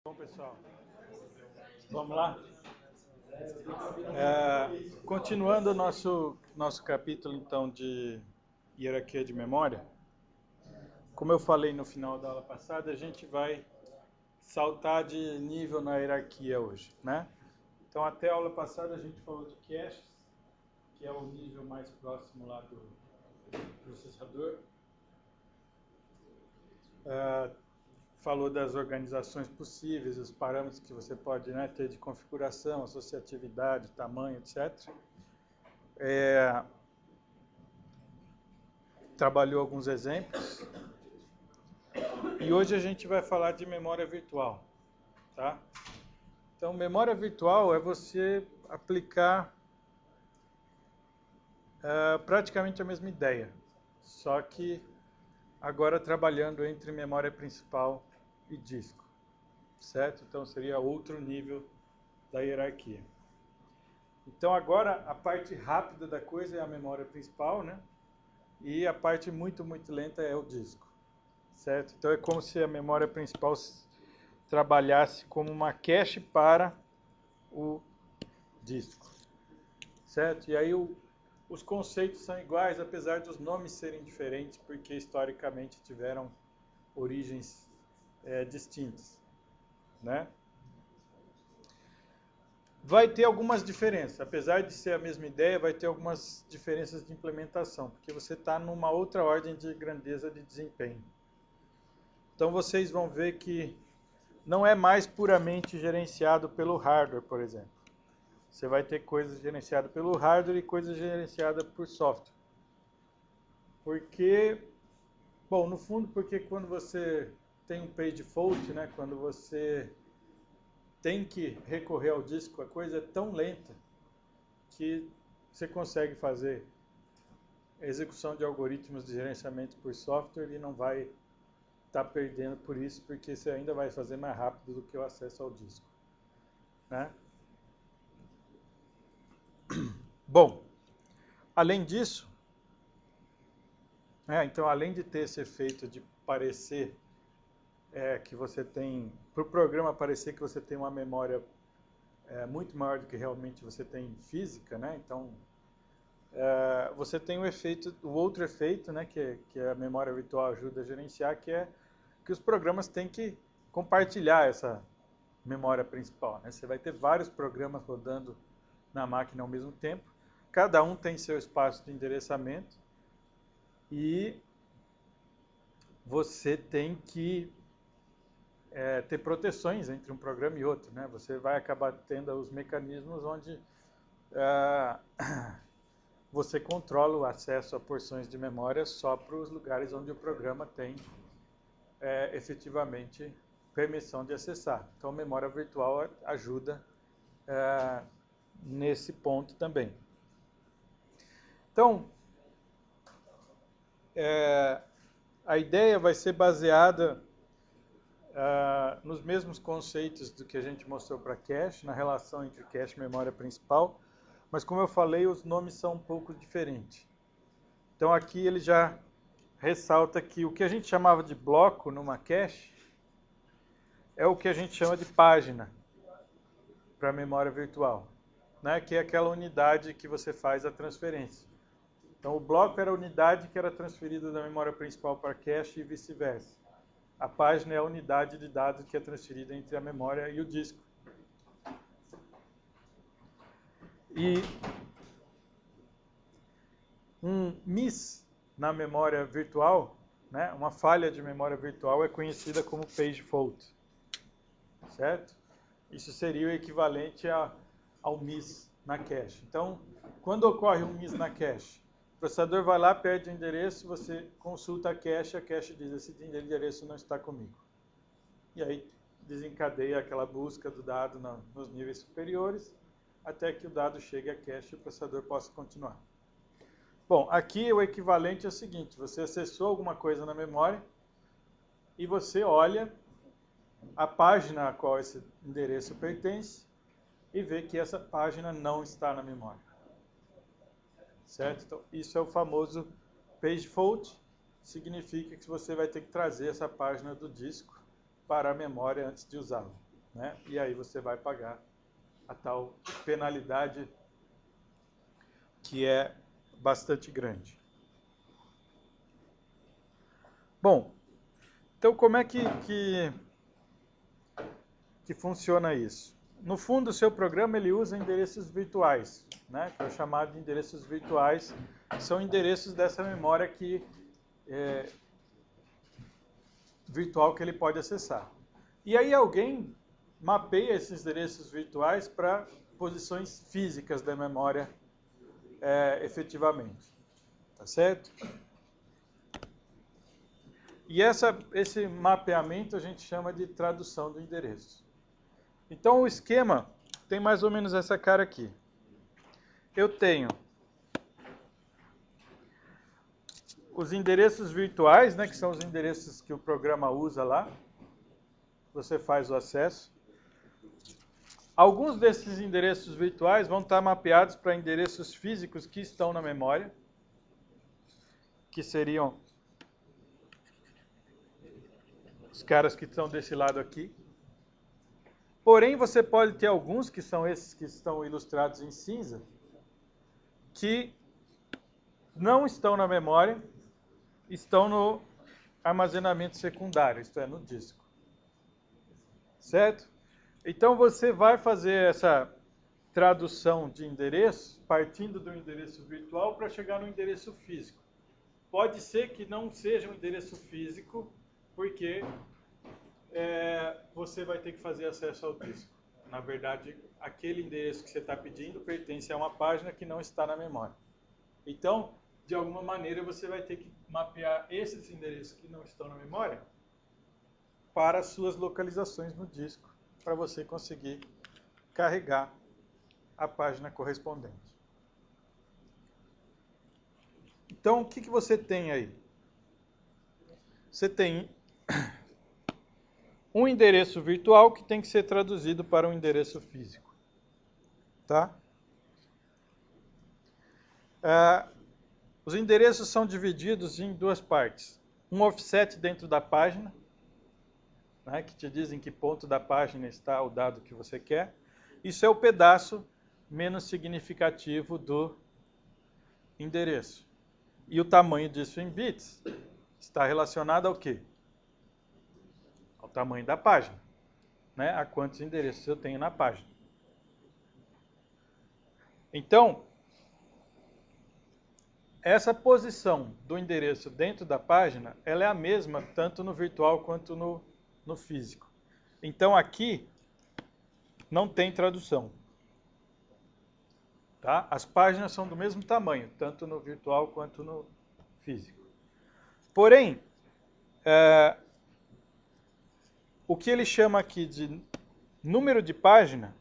Bom, pessoal, vamos lá? Continuando o nosso capítulo, então, de hierarquia de memória, como eu falei no final da aula passada, a gente vai saltar de nível na hierarquia hoje, né? Então, até a aula passada, a gente falou de caches, que é o nível mais próximo lá do processador. Falou das organizações possíveis, os parâmetros que você pode, né, ter de configuração, associatividade, tamanho, etc. Trabalhou alguns exemplos. E hoje a gente vai falar de memória virtual, tá? Então, memória virtual é você aplicar praticamente a mesma ideia, só que agora trabalhando entre memória principal e disco, certo? Então, seria outro nível da hierarquia. Então, agora a parte rápida da coisa é a memória principal, né? E a parte muito, muito lenta é o disco, certo? Então, é como se a memória principal trabalhasse como uma cache para o disco, certo? E aí os conceitos são iguais, apesar dos nomes serem diferentes, porque historicamente tiveram origens distintas, né? Vai ter algumas diferenças, apesar de ser a mesma ideia, vai ter algumas diferenças de implementação, porque você está numa outra ordem de grandeza de desempenho. Então vocês vão ver que não é mais puramente gerenciado pelo hardware, por exemplo. Você vai ter coisas gerenciadas pelo hardware e coisas gerenciadas por software. Porque, bom, no fundo, porque quando você tem um page fault, né, quando você tem que recorrer ao disco, a coisa é tão lenta que você consegue fazer a execução de algoritmos de gerenciamento por software e não vai estar perdendo por isso, porque você ainda vai fazer mais rápido do que o acesso ao disco, né? Bom, além disso, então além de ter esse efeito de parecer que você tem, para o programa parecer que você tem uma memória muito maior do que realmente você tem física, né? Então você tem o outro efeito, né, que a memória virtual ajuda a gerenciar, que é que os programas têm que compartilhar essa memória principal, né? Você vai ter vários programas rodando na máquina ao mesmo tempo, cada um tem seu espaço de endereçamento e você tem que ter proteções entre um programa e outro, né? Você vai acabar tendo os mecanismos onde você controla o acesso a porções de memória só para os lugares onde o programa tem efetivamente permissão de acessar. Então, a memória virtual ajuda nesse ponto também. Então, a ideia vai ser baseada nos mesmos conceitos do que a gente mostrou para cache, na relação entre cache e memória principal, mas como eu falei, os nomes são um pouco diferentes. Então aqui ele já ressalta que o que a gente chamava de bloco numa cache é o que a gente chama de página para a memória virtual, né? Que é aquela unidade que você faz a transferência. Então o bloco era a unidade que era transferida da memória principal para a cache e vice-versa. A página é a unidade de dados que é transferida entre a memória e o disco. E um miss na memória virtual, né, uma falha de memória virtual é conhecida como page fault, certo? Isso seria o equivalente ao miss na cache. Então, quando ocorre um miss na cache, o processador vai lá, perde o endereço, você consulta a cache diz, esse endereço não está comigo. E aí desencadeia aquela busca do dado nos níveis superiores, até que o dado chegue à cache e o processador possa continuar. Bom, aqui o equivalente é o seguinte, você acessou alguma coisa na memória e você olha a página a qual esse endereço pertence e vê que essa página não está na memória. Certo? Então, isso é o famoso page fault, significa que você vai ter que trazer essa página do disco para a memória antes de usá-la. né? E aí você vai pagar a tal penalidade que é bastante grande. Bom, então como é que funciona isso? No fundo, o seu programa ele usa endereços virtuais, né? Que é o chamado de endereços virtuais, são endereços dessa memória virtual que ele pode acessar. E aí alguém mapeia esses endereços virtuais para posições físicas da memória efetivamente. Tá certo? E esse mapeamento a gente chama de tradução do endereço. Então o esquema tem mais ou menos essa cara aqui. Eu tenho os endereços virtuais, né, que são os endereços que o programa usa lá. Você faz o acesso. Alguns desses endereços virtuais vão estar mapeados para endereços físicos que estão na memória, que seriam os caras que estão desse lado aqui. Porém, você pode ter alguns, que são esses que estão ilustrados em cinza, que não estão na memória, estão no armazenamento secundário, isto é, no disco. Certo? Então, você vai fazer essa tradução de endereço, partindo do endereço virtual para chegar no endereço físico. Pode ser que não seja um endereço físico, porque você vai ter que fazer acesso ao disco. Na verdade, aquele endereço que você está pedindo pertence a uma página que não está na memória. Então, de alguma maneira, você vai ter que mapear esses endereços que não estão na memória para as suas localizações no disco, para você conseguir carregar a página correspondente. Então, o que você tem aí? Você tem um endereço virtual que tem que ser traduzido para um endereço físico. Tá? Os endereços são divididos em duas partes. Um offset dentro da página, né, que te diz em que ponto da página está o dado que você quer. Isso é o pedaço menos significativo do endereço. E o tamanho disso em bits está relacionado ao quê? Ao tamanho da página, né? A quantos endereços eu tenho na página. Então, essa posição do endereço dentro da página, ela é a mesma tanto no virtual quanto no físico. Então, aqui não tem tradução. Tá? As páginas são do mesmo tamanho, tanto no virtual quanto no físico. Porém, o que ele chama aqui de número de página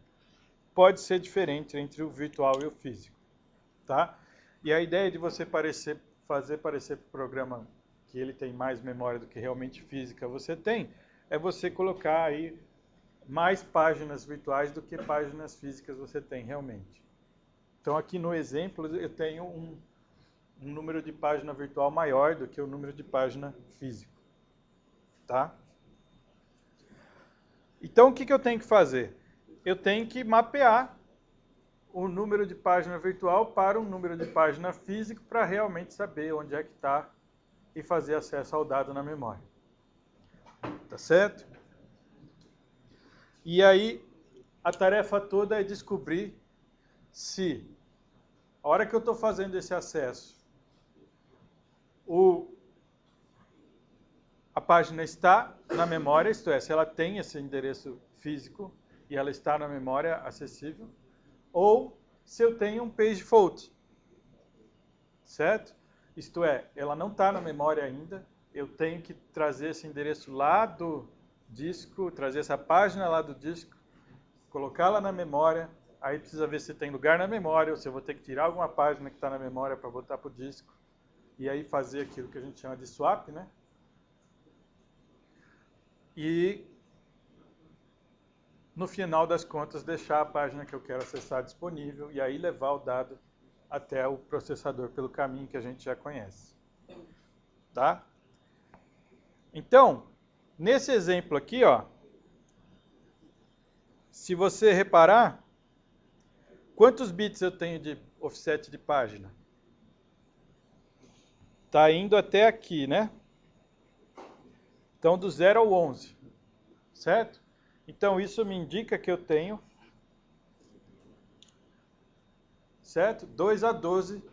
pode ser diferente entre o virtual e o físico. Tá? E a ideia de você fazer parecer para o programa que ele tem mais memória do que realmente física você tem, é você colocar aí mais páginas virtuais do que páginas físicas você tem realmente. Então aqui no exemplo eu tenho um número de página virtual maior do que o número de página físico. Tá? Então o que eu tenho que fazer? Eu tenho que mapear o número de página virtual para um número de página físico para realmente saber onde é que está e fazer acesso ao dado na memória. Tá certo? E aí, a tarefa toda é descobrir se, a hora que eu estou fazendo esse acesso, a página está na memória, isto é, se ela tem esse endereço físico e ela está na memória acessível, ou se eu tenho um page fault, certo? Isto é, ela não está na memória ainda, eu tenho que trazer esse endereço lá do disco, trazer essa página lá do disco, colocá-la na memória, aí precisa ver se tem lugar na memória, ou se eu vou ter que tirar alguma página que está na memória para botar para o disco, e aí fazer aquilo que a gente chama de swap, né? E, no final das contas, deixar a página que eu quero acessar disponível e aí levar o dado até o processador pelo caminho que a gente já conhece. Tá? Então, nesse exemplo aqui, ó, se você reparar, quantos bits eu tenho de offset de página? Está indo até aqui, né? Então, do 0 ao 11, certo? Então, isso me indica que eu tenho, certo? 2 a 12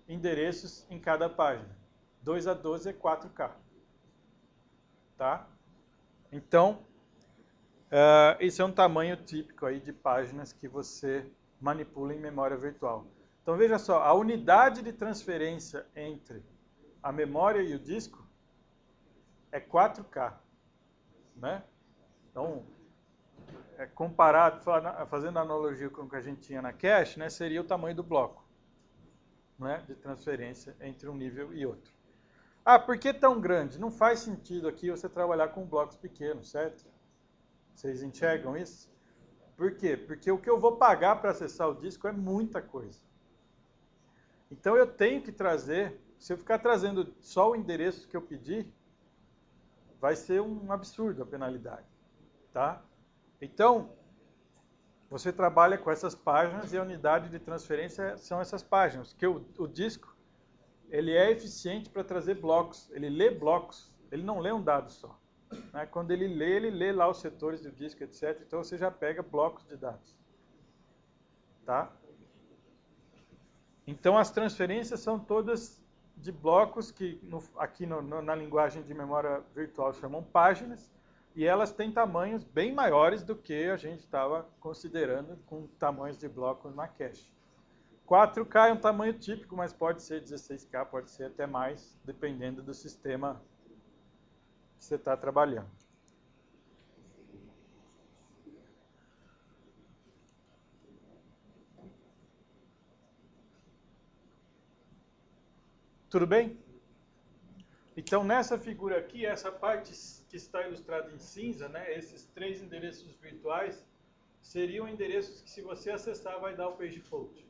endereços em cada página. 2 a 12 é 4K. Tá? Então, esse é um tamanho típico aí de páginas que você manipula em memória virtual. Então, veja só, a unidade de transferência entre a memória e o disco é 4K. Né? Então, comparado, fazendo analogia com o que a gente tinha na cache, né, seria o tamanho do bloco, né, de transferência entre um nível e outro. Ah, por que tão grande? Não faz sentido aqui você trabalhar com blocos pequenos, certo? Vocês enxergam isso? Por quê? Porque o que eu vou pagar para acessar o disco é muita coisa. Então eu tenho que trazer, se eu ficar trazendo só o endereço que eu pedi, vai ser um absurdo a penalidade, tá? Então, você trabalha com essas páginas e a unidade de transferência são essas páginas, porque o disco, ele é eficiente para trazer blocos, ele lê blocos, ele não lê um dado só. Né? Quando ele lê lá os setores do disco, etc. Então você já pega blocos de dados. Tá? Então as transferências são todas de blocos que aqui na linguagem de memória virtual chamam páginas, e elas têm tamanhos bem maiores do que a gente estava considerando com tamanhos de blocos na cache. 4K é um tamanho típico, mas pode ser 16K, pode ser até mais, dependendo do sistema que você está trabalhando. Tudo bem? Então, nessa figura aqui, essa parte que está ilustrada em cinza, né, esses 3 endereços virtuais, seriam endereços que, se você acessar, vai dar o page fault.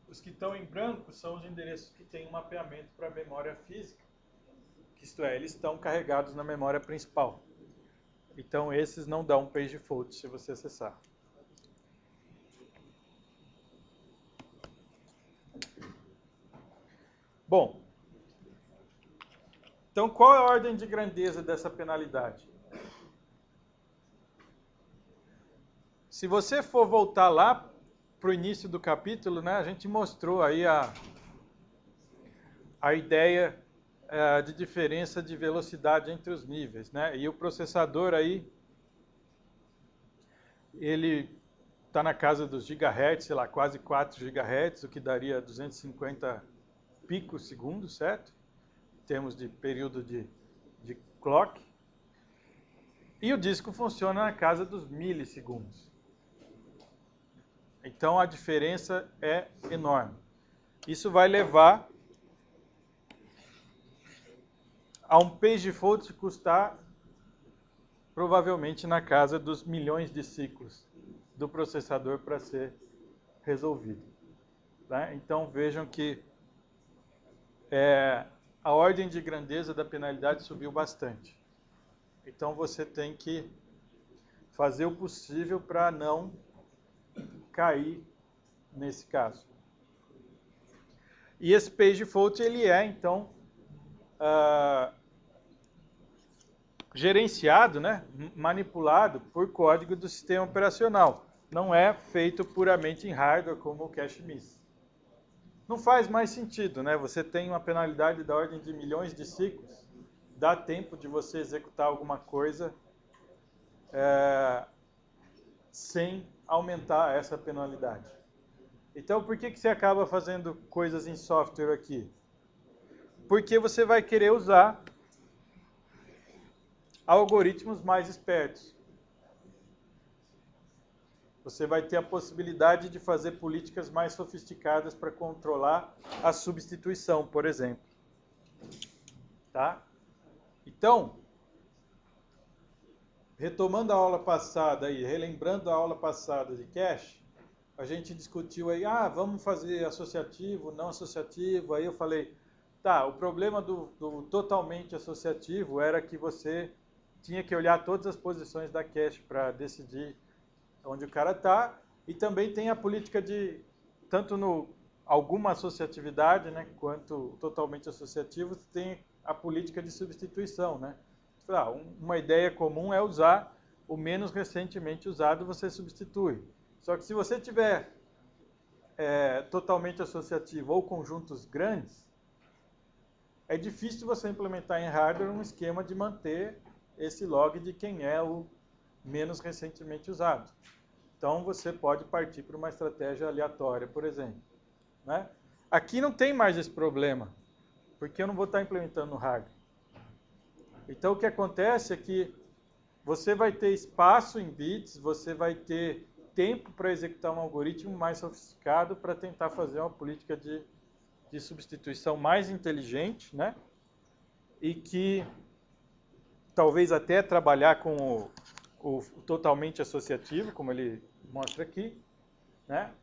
Os que estão em branco são os endereços que têm um mapeamento para a memória física, que isto é, eles estão carregados na memória principal. Então, esses não dão page fault se você acessar. Bom, então qual é a ordem de grandeza dessa penalidade? Se você for voltar lá para o início do capítulo, né, a gente mostrou aí a ideia de diferença de velocidade entre os níveis, né? E o processador aí, ele está na casa dos gigahertz, sei lá, quase 4 gigahertz, o que daria 250 picos segundos, certo? Em termos de período de clock. E o disco funciona na casa dos milissegundos. Então a diferença é enorme. Isso vai levar a um page fault custar provavelmente na casa dos milhões de ciclos do processador para ser resolvido. Tá? Então vejam que a ordem de grandeza da penalidade subiu bastante. Então você tem que fazer o possível para não cair nesse caso. E esse page fault ele é então gerenciado, né, manipulado por código do sistema operacional. Não é feito puramente em hardware como o cache miss. Não faz mais sentido, né? Você tem uma penalidade da ordem de milhões de ciclos, dá tempo de você executar alguma coisa sem aumentar essa penalidade. Então, por que você acaba fazendo coisas em software aqui? Porque você vai querer usar algoritmos mais espertos. Você vai ter a possibilidade de fazer políticas mais sofisticadas para controlar a substituição, por exemplo. Tá? Então, retomando a aula passada e relembrando a aula passada de cache, a gente discutiu aí, vamos fazer associativo, não associativo. Aí eu falei, tá, o problema do totalmente associativo era que você tinha que olhar todas as posições da cache para decidir onde o cara está, e também tem a política de, tanto no alguma associatividade, né, quanto totalmente associativo, tem a política de substituição, né? Uma ideia comum é usar o menos recentemente usado, você substitui. Só que se você tiver totalmente associativo ou conjuntos grandes, é difícil você implementar em hardware um esquema de manter esse log de quem é o menos recentemente usado. Então você pode partir para uma estratégia aleatória, por exemplo, né? Aqui não tem mais esse problema, porque eu não vou estar implementando no hardware. Então o que acontece é que você vai ter espaço em bits, você vai ter tempo para executar um algoritmo mais sofisticado para tentar fazer uma política de substituição mais inteligente, né? E que talvez até trabalhar com o totalmente associativo, como ele mostra aqui, né?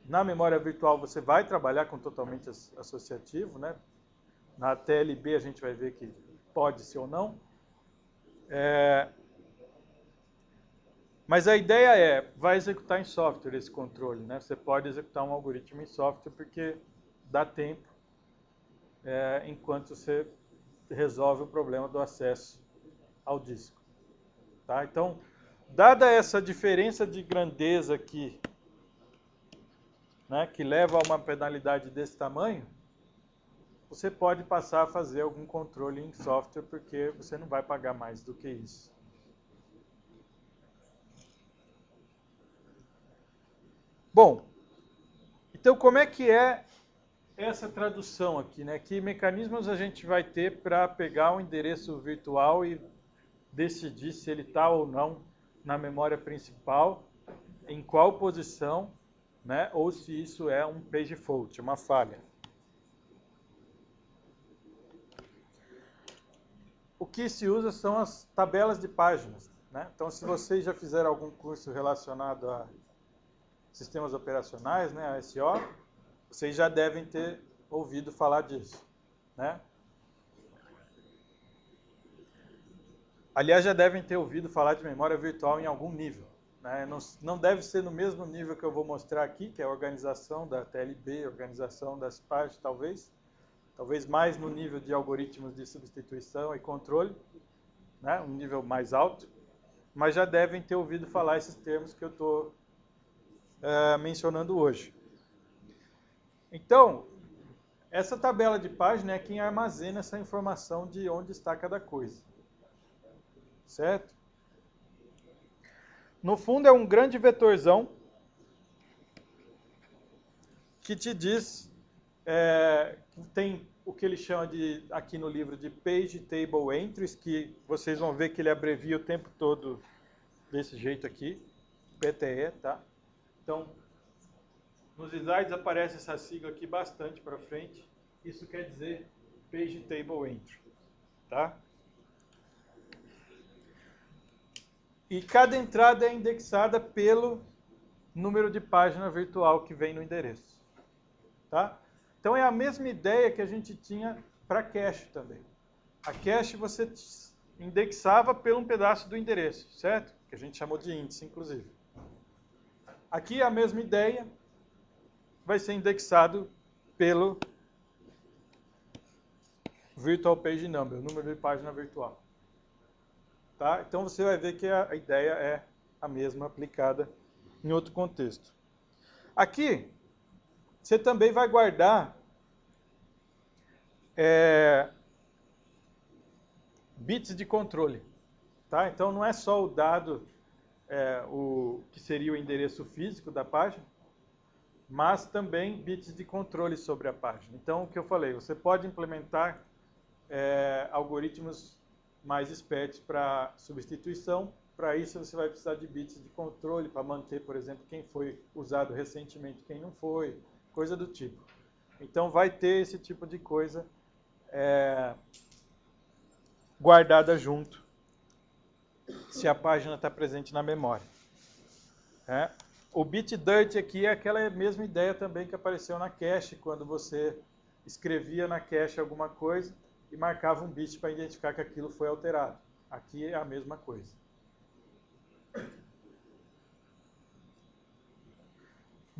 Na memória virtual você vai trabalhar com totalmente associativo, né? Na TLB a gente vai ver que pode ser ou não. Mas a ideia vai executar em software esse controle, né? Você pode executar um algoritmo em software porque dá tempo enquanto você resolve o problema do acesso ao disco. Tá? Então, dada essa diferença de grandeza aqui, né, que leva a uma penalidade desse tamanho, você pode passar a fazer algum controle em software porque você não vai pagar mais do que isso. Bom, então como é que é essa tradução aqui, né? Que mecanismos a gente vai ter para pegar um endereço virtual e decidir se ele está ou não na memória principal, em qual posição, né? Ou se isso é um page fault, uma falha. O que se usa são as tabelas de páginas, né? Então, se vocês já fizeram algum curso relacionado a sistemas operacionais, né, a SO, vocês já devem ter ouvido falar disso, né? Aliás, já devem ter ouvido falar de memória virtual em algum nível, né? Não deve ser no mesmo nível que eu vou mostrar aqui, que é a organização da TLB, organização das páginas, talvez mais no nível de algoritmos de substituição e controle, né? Um nível mais alto, mas já devem ter ouvido falar esses termos que eu estou mencionando hoje. Então, essa tabela de página é quem armazena essa informação de onde está cada coisa. Certo? No fundo é um grande vetorzão que te diz, que tem o que ele chama de, aqui no livro, de Page Table Entries, que vocês vão ver que ele abrevia o tempo todo desse jeito aqui, PTE, tá? Então, nos slides aparece essa sigla aqui bastante para frente. Isso quer dizer Page Table Entry, tá? E cada entrada é indexada pelo número de página virtual que vem no endereço, tá? Então é a mesma ideia que a gente tinha para cache também. A cache você indexava por um pedaço do endereço, certo? Que a gente chamou de índice, inclusive. Aqui a mesma ideia vai ser indexado pelo Virtual Page Number, o número de página virtual. Tá? Então você vai ver que a ideia é a mesma aplicada em outro contexto. Aqui, você também vai guardar bits de controle. Tá? Então não é só o dado, o que seria o endereço físico da página, mas também bits de controle sobre a página. Então, o que eu falei, você pode implementar algoritmos mais espertos para substituição. Para isso, você vai precisar de bits de controle para manter, por exemplo, quem foi usado recentemente, quem não foi, coisa do tipo. Então, vai ter esse tipo de coisa guardada junto, se a página está presente na memória. O bit dirt aqui é aquela mesma ideia também que apareceu na cache, quando você escrevia na cache alguma coisa e marcava um bit para identificar que aquilo foi alterado. Aqui é a mesma coisa.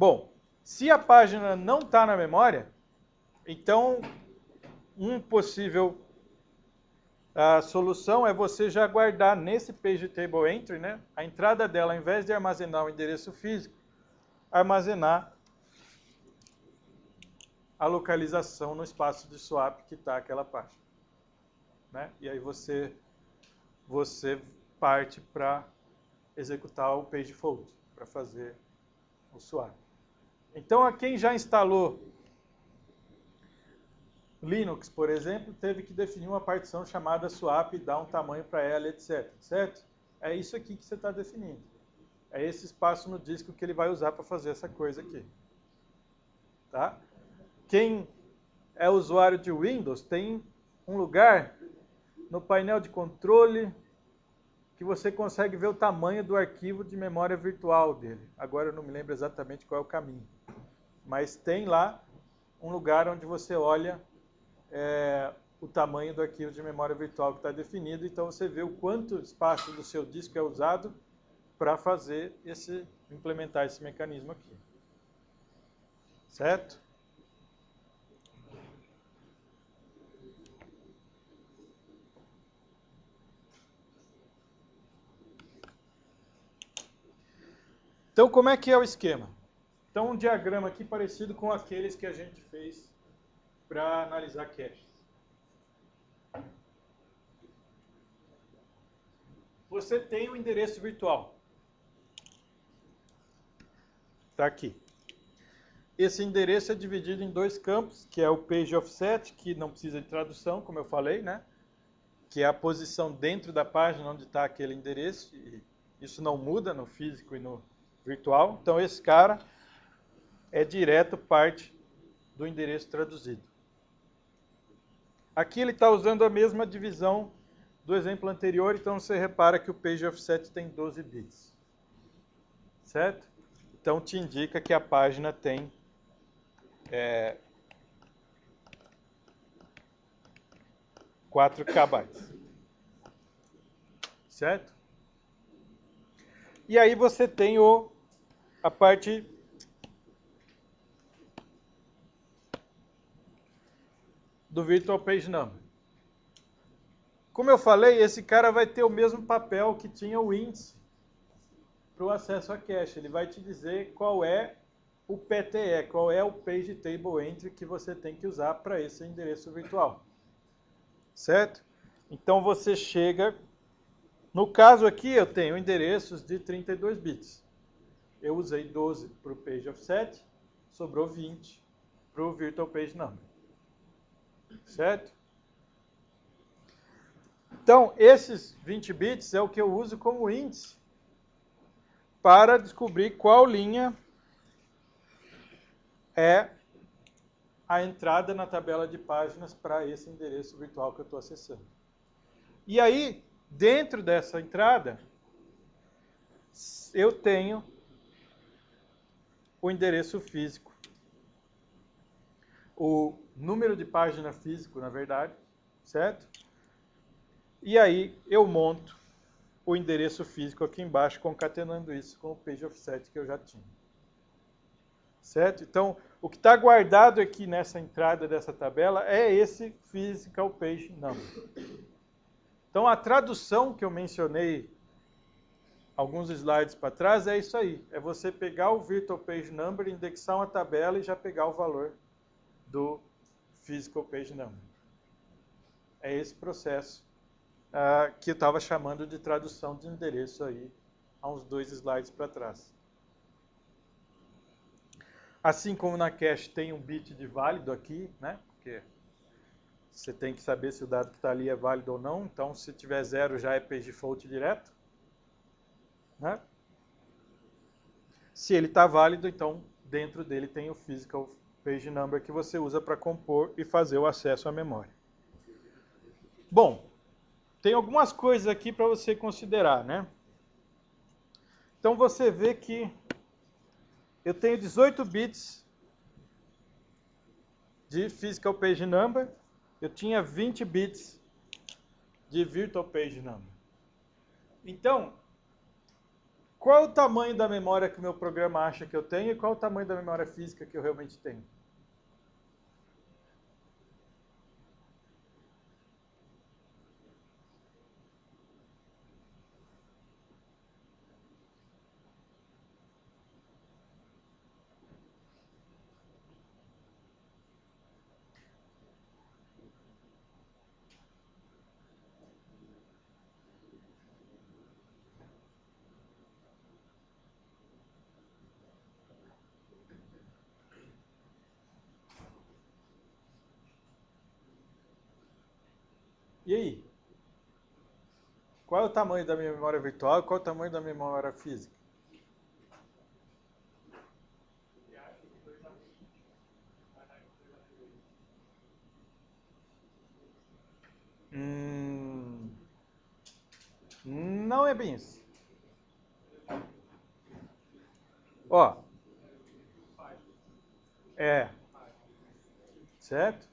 Bom, se a página não está na memória, então um possível solução é você já guardar nesse Page Table Entry, né, a entrada dela, ao invés de armazenar o endereço físico, armazenar a localização no espaço de swap que está aquela página. Né? E aí você parte para executar o page fault, para fazer o swap. Então, a quem já instalou Linux, por exemplo, teve que definir uma partição chamada swap, dar um tamanho para ela, etc. Certo? É isso aqui que você está definindo. É esse espaço no disco que ele vai usar para fazer essa coisa aqui. Tá? Quem é usuário de Windows tem um lugar no painel de controle que você consegue ver o tamanho do arquivo de memória virtual dele. Agora eu não me lembro exatamente qual é o caminho. Mas tem lá um lugar onde você olha o tamanho do arquivo de memória virtual que está definido. Então você vê o quanto espaço do seu disco é usado para fazer implementar esse mecanismo aqui. Certo? Então, como é que é o esquema? Então, um diagrama aqui parecido com aqueles que a gente fez para analisar caches. Você tem o endereço virtual. Está aqui. Esse endereço é dividido em dois campos, que é o page offset, que não precisa de tradução, como eu falei, né? Que é a posição dentro da página onde está aquele endereço. E isso não muda no físico e no virtual. Então, esse cara é direto parte do endereço traduzido. Aqui ele está usando a mesma divisão do exemplo anterior, então você repara que o page offset tem 12 bits. Certo? Então, te indica que a página tem 4 KB. Certo? E aí você tem a parte do Virtual Page Number. Como eu falei, esse cara vai ter o mesmo papel que tinha o índice para o acesso a cache. Ele vai te dizer qual é o PTE, qual é o Page Table Entry que você tem que usar para esse endereço virtual. Certo? Então você chega... No caso aqui, eu tenho endereços de 32 bits. Eu usei 12 para o Page Offset, sobrou 20 para o Virtual Page Number. Certo? Então, esses 20 bits é o que eu uso como índice para descobrir qual linha é a entrada na tabela de páginas para esse endereço virtual que eu estou acessando. E aí, dentro dessa entrada, eu tenho o endereço físico, o número de página físico, na verdade, certo? E aí eu monto o endereço físico aqui embaixo, concatenando isso com o page offset que eu já tinha. Certo? Então, o que está guardado aqui nessa entrada dessa tabela é esse physical page number. Então, a tradução que eu mencionei alguns slides para trás é isso aí. É você pegar o Virtual Page Number, indexar uma tabela e já pegar o valor do Physical Page Number. É esse processo que eu estava chamando de tradução de endereço aí, há uns 2 slides para trás. Assim como na cache tem um bit de válido aqui, né? Porque você tem que saber se o dado que está ali é válido ou não. Então, se tiver 0, já é page fault direto. Né? Se ele está válido, então dentro dele tem o physical page number que você usa para compor e fazer o acesso à memória. Bom, tem algumas coisas aqui para você considerar, né? Então você vê que eu tenho 18 bits de physical page number, eu tinha 20 bits de virtual page number. Então, Qual é o tamanho da memória que o meu programa acha que eu tenho e qual é o tamanho da memória física que eu realmente tenho? E aí? Qual é o tamanho da minha memória virtual e qual é o tamanho da minha memória física? Hum, não é bem isso. Ó, é, certo?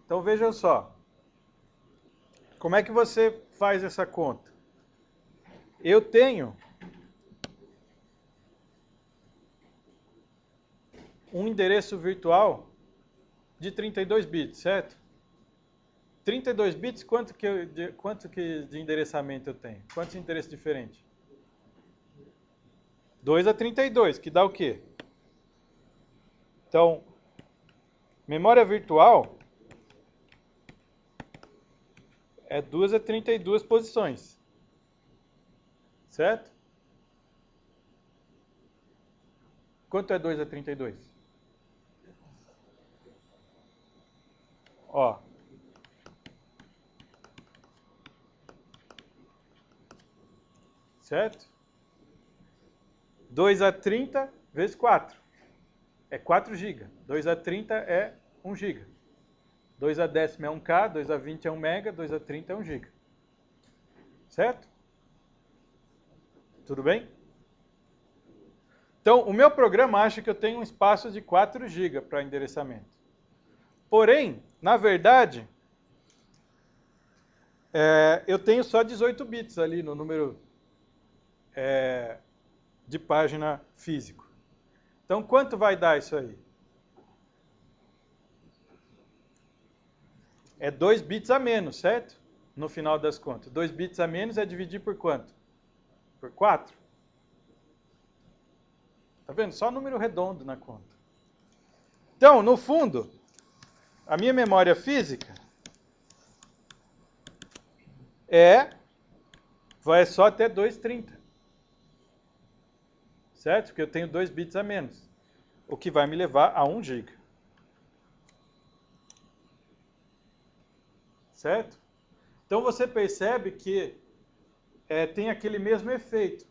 Então vejam só. Como é que você faz essa conta? Eu tenho um endereço virtual de 32 bits, certo? 32 bits, quanto que de endereçamento eu tenho? Quantos endereços diferentes? 2 a 32, que dá o quê? Então, memória virtual é 2 a 32 posições, certo? Quanto é 2 a 32? Ó, certo? 2 a 30 vezes 4 é 4 GB. 2 a 30 é 1 GB. 2 a décima é 1K, 2 a 20 é 1 MB, 2 a 30 é 1 GB. Certo? Tudo bem? Então, o meu programa acha que eu tenho um espaço de 4 GB para endereçamento. Porém, na verdade, eu tenho só 18 bits ali no número de página físico. Então, quanto vai dar isso aí? É 2 bits a menos, certo? No final das contas. 2 bits a menos é dividir por quanto? Por 4. Tá vendo? Só número redondo na conta. Então, no fundo, a minha memória física vai só até 230. Certo? Porque eu tenho 2 bits a menos. O que vai me levar a 1 GB. Certo? Então você percebe que tem aquele mesmo efeito.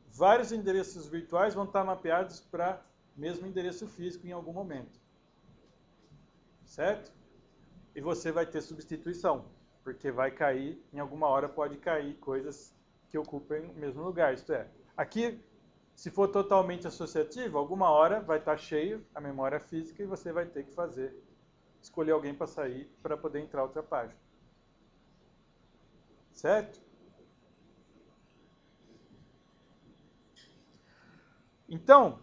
Vários endereços virtuais vão estar mapeados para o mesmo endereço físico em algum momento. Certo? E você vai ter substituição, porque vai cair, em alguma hora pode cair coisas que ocupem o mesmo lugar. Isto é, aqui, se for totalmente associativo, alguma hora vai estar cheio a memória física e você vai ter que escolher alguém para sair para poder entrar outra página. Certo? Então,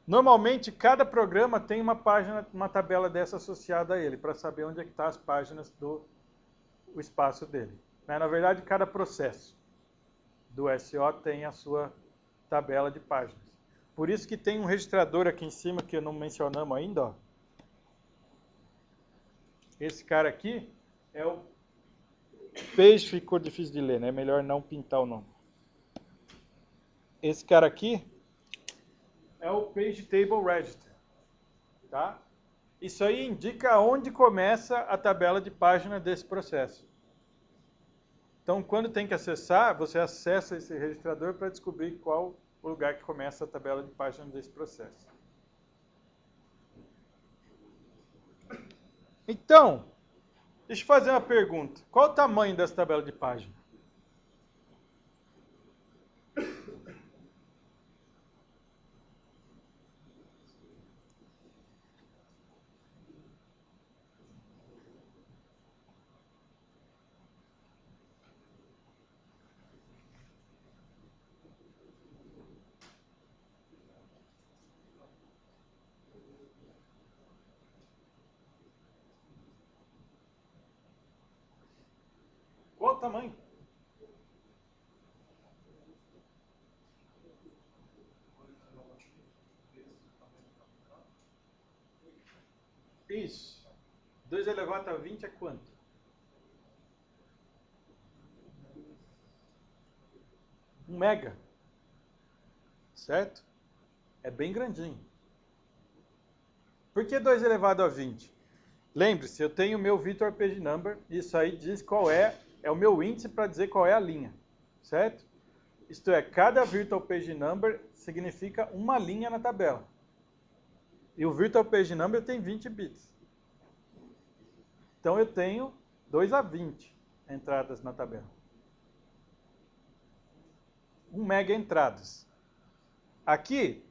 normalmente cada programa tem uma página, uma tabela dessa associada a ele, para saber onde é que estão as páginas do espaço dele. Na verdade, cada processo do SO tem a sua tabela de páginas. Por isso que tem um registrador aqui em cima que não mencionamos ainda. Ó. Esse cara aqui é o page, ficou difícil de ler, né? Melhor não pintar o nome. Esse cara aqui é o Page Table Register. Tá? Isso aí indica onde começa a tabela de página desse processo. Então, quando tem que acessar, você acessa esse registrador para descobrir qual o lugar que começa a tabela de página desse processo. Então, deixa eu fazer uma pergunta. Qual o tamanho dessa tabela de página? tamanho. Isso. 2 elevado a 20 é quanto? Um mega. Certo? É bem grandinho. Por que 2 elevado a 20? Lembre-se, eu tenho o meu Victor Page Number, isso aí diz qual é o meu índice para dizer qual é a linha, certo? Isto é, cada Virtual Page Number significa uma linha na tabela. E o Virtual Page Number tem 20 bits. Então eu tenho 2 a 20 entradas na tabela. 1 mega entradas. Aqui,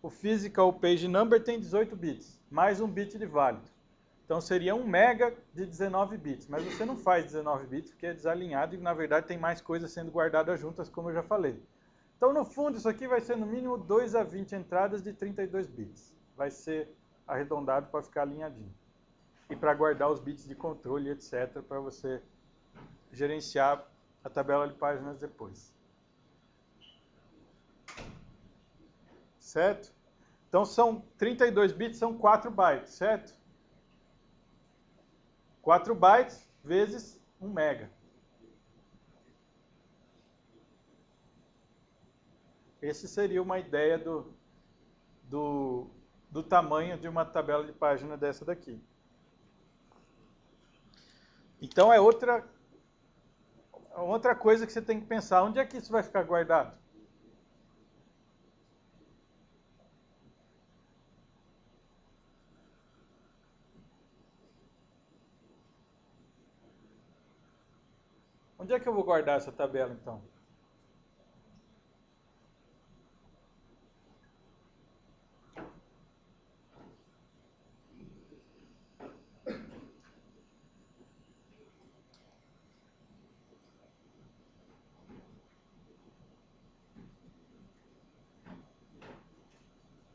o Physical Page Number tem 18 bits, mais 1 bit de válido. Então seria 1 mega de 19 bits, mas você não faz 19 bits porque é desalinhado e na verdade tem mais coisas sendo guardadas juntas, como eu já falei. Então no fundo isso aqui vai ser no mínimo 2 a 20 entradas de 32 bits. Vai ser arredondado para ficar alinhadinho. E para guardar os bits de controle, etc, para você gerenciar a tabela de páginas depois. Certo? Então são 32 bits, são 4 bytes, certo? 4 bytes vezes 1 mega. Esse seria uma ideia do tamanho de uma tabela de página dessa daqui. Então é outra coisa que você tem que pensar. Onde é que isso vai ficar guardado? Onde é que eu vou guardar essa tabela, então?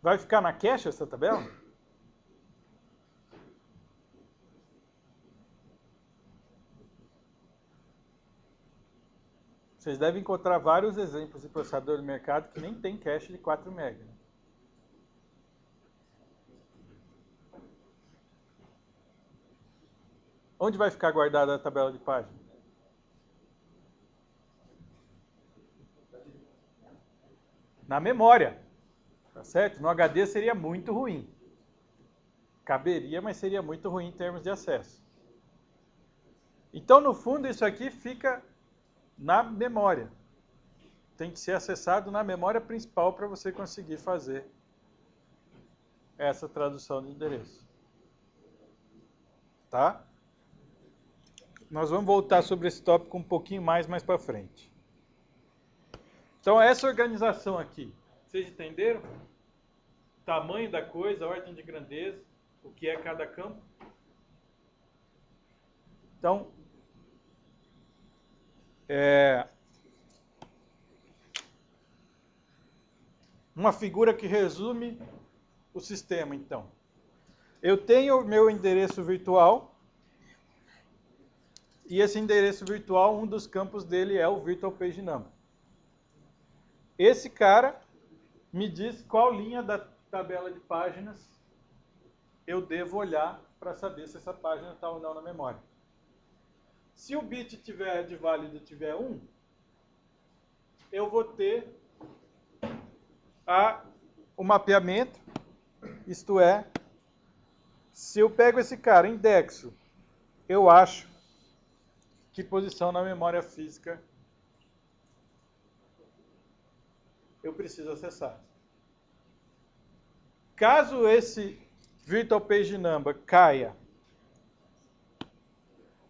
Vai ficar na cache essa tabela? Vocês devem encontrar vários exemplos de processador no mercado que nem tem cache de 4 MB. Onde vai ficar guardada a tabela de página? Na memória. Tá certo? No HD seria muito ruim. Caberia, mas seria muito ruim em termos de acesso. Então, no fundo, isso aqui fica na memória. Tem que ser acessado na memória principal para você conseguir fazer essa tradução de endereço. Tá? Nós vamos voltar sobre esse tópico um pouquinho mais para frente. Então, essa organização aqui, vocês entenderam? Tamanho da coisa, ordem de grandeza, o que é cada campo. Então, uma figura que resume o sistema, então. Eu tenho o meu endereço virtual, e esse endereço virtual, um dos campos dele é o Virtual Page Number. Esse cara me diz qual linha da tabela de páginas eu devo olhar para saber se essa página está ou não na memória. Se o bit de válido tiver 1, eu vou ter o mapeamento, isto é, se eu pego esse cara, indexo, eu acho que posição na memória física eu preciso acessar. Caso esse Virtual Page Number caia